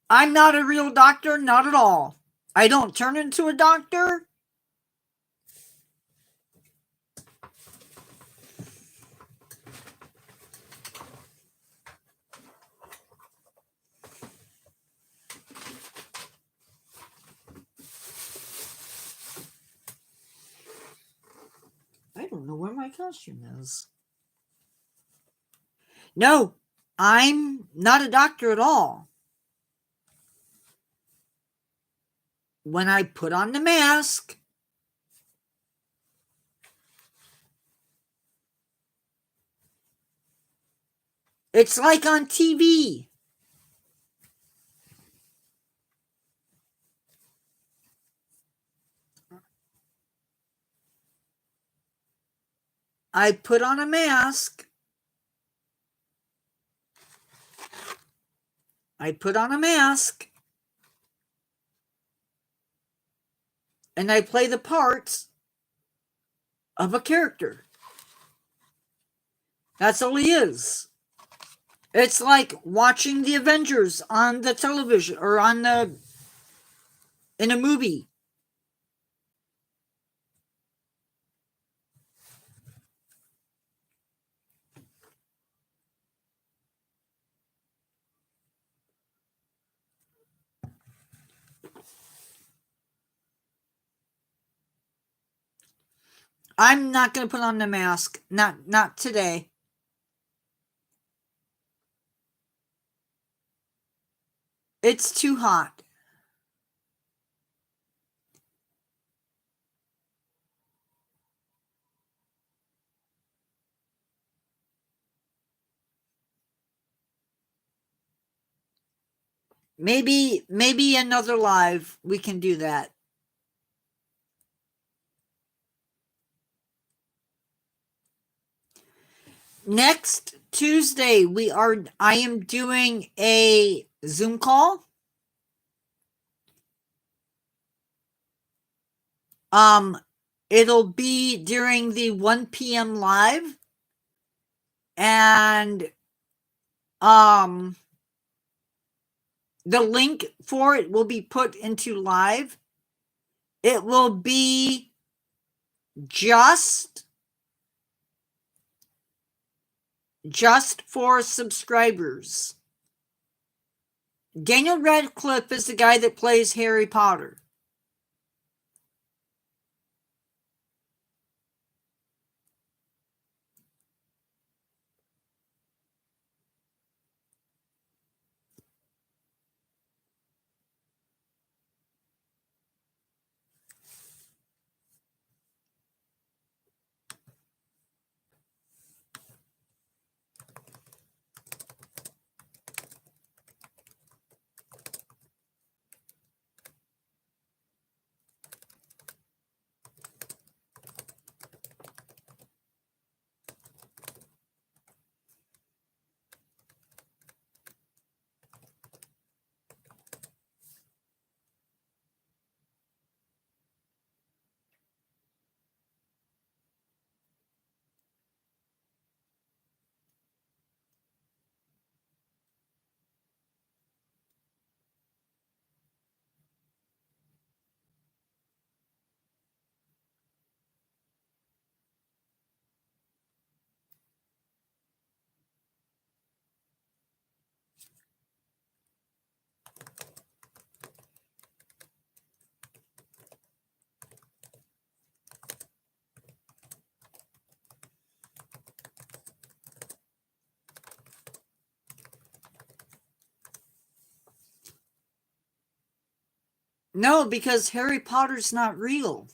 I'm not a real doctor, not at all. I don't turn into a doctor. I don't know where my costume is. No, I'm not a doctor at all. When I put on the mask, it's like on TV. I put on a mask. I put on a mask. And I play the parts of a character. That's all he is. It's like watching the Avengers on the television or in a movie. I'm not going to put on the mask. Not today. It's too hot. Maybe another live we can do that. Next Tuesday I am doing a Zoom call. It'll be during the 1 p.m. live. And the link for it will be put into live. It will be just for subscribers. Daniel Radcliffe is the guy that plays Harry Potter. No, because Harry Potter's not real.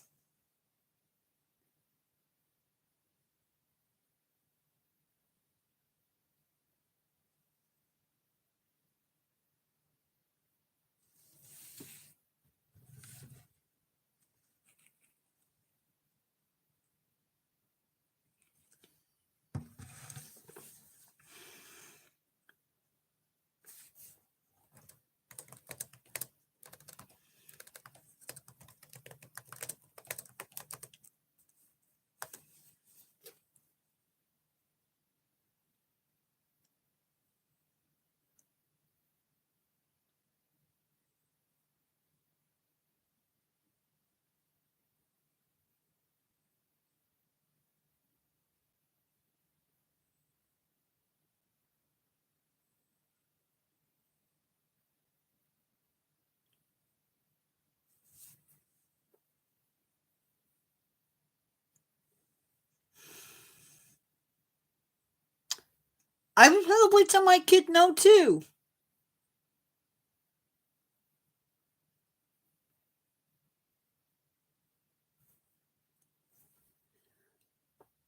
I would probably tell my kid no too.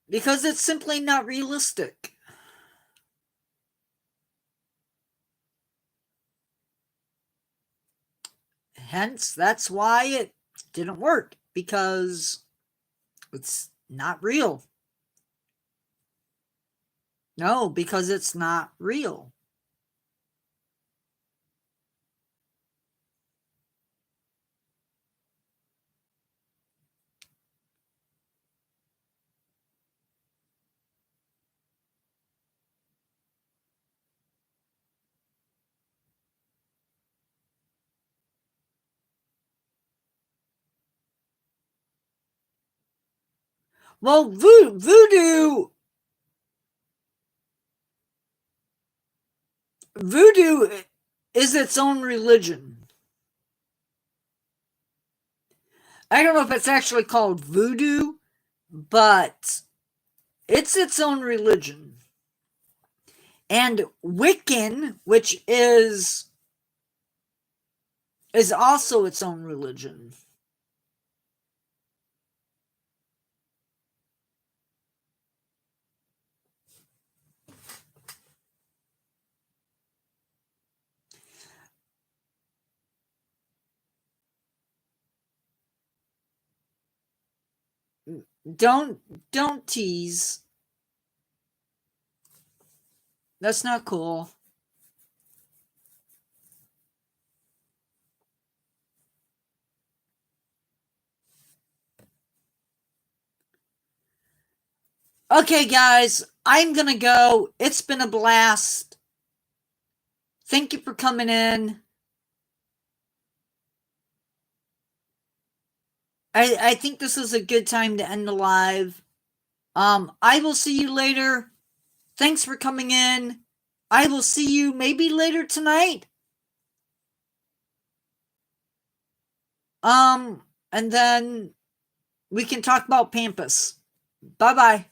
Because it's simply not realistic. Hence, that's why it didn't work. Because it's not real. No, because it's not real. Well, voodoo is its own religion. I don't know if it's actually called voodoo, but it's its own religion. And Wiccan, which is also its own religion. Don't tease. That's not cool. Okay, guys, I'm gonna go. It's been a blast. Thank you for coming in. I think this is a good time to end the live. I will see you later. Thanks for coming in. I will see you maybe later tonight. And then we can talk about Pampas. Bye-bye.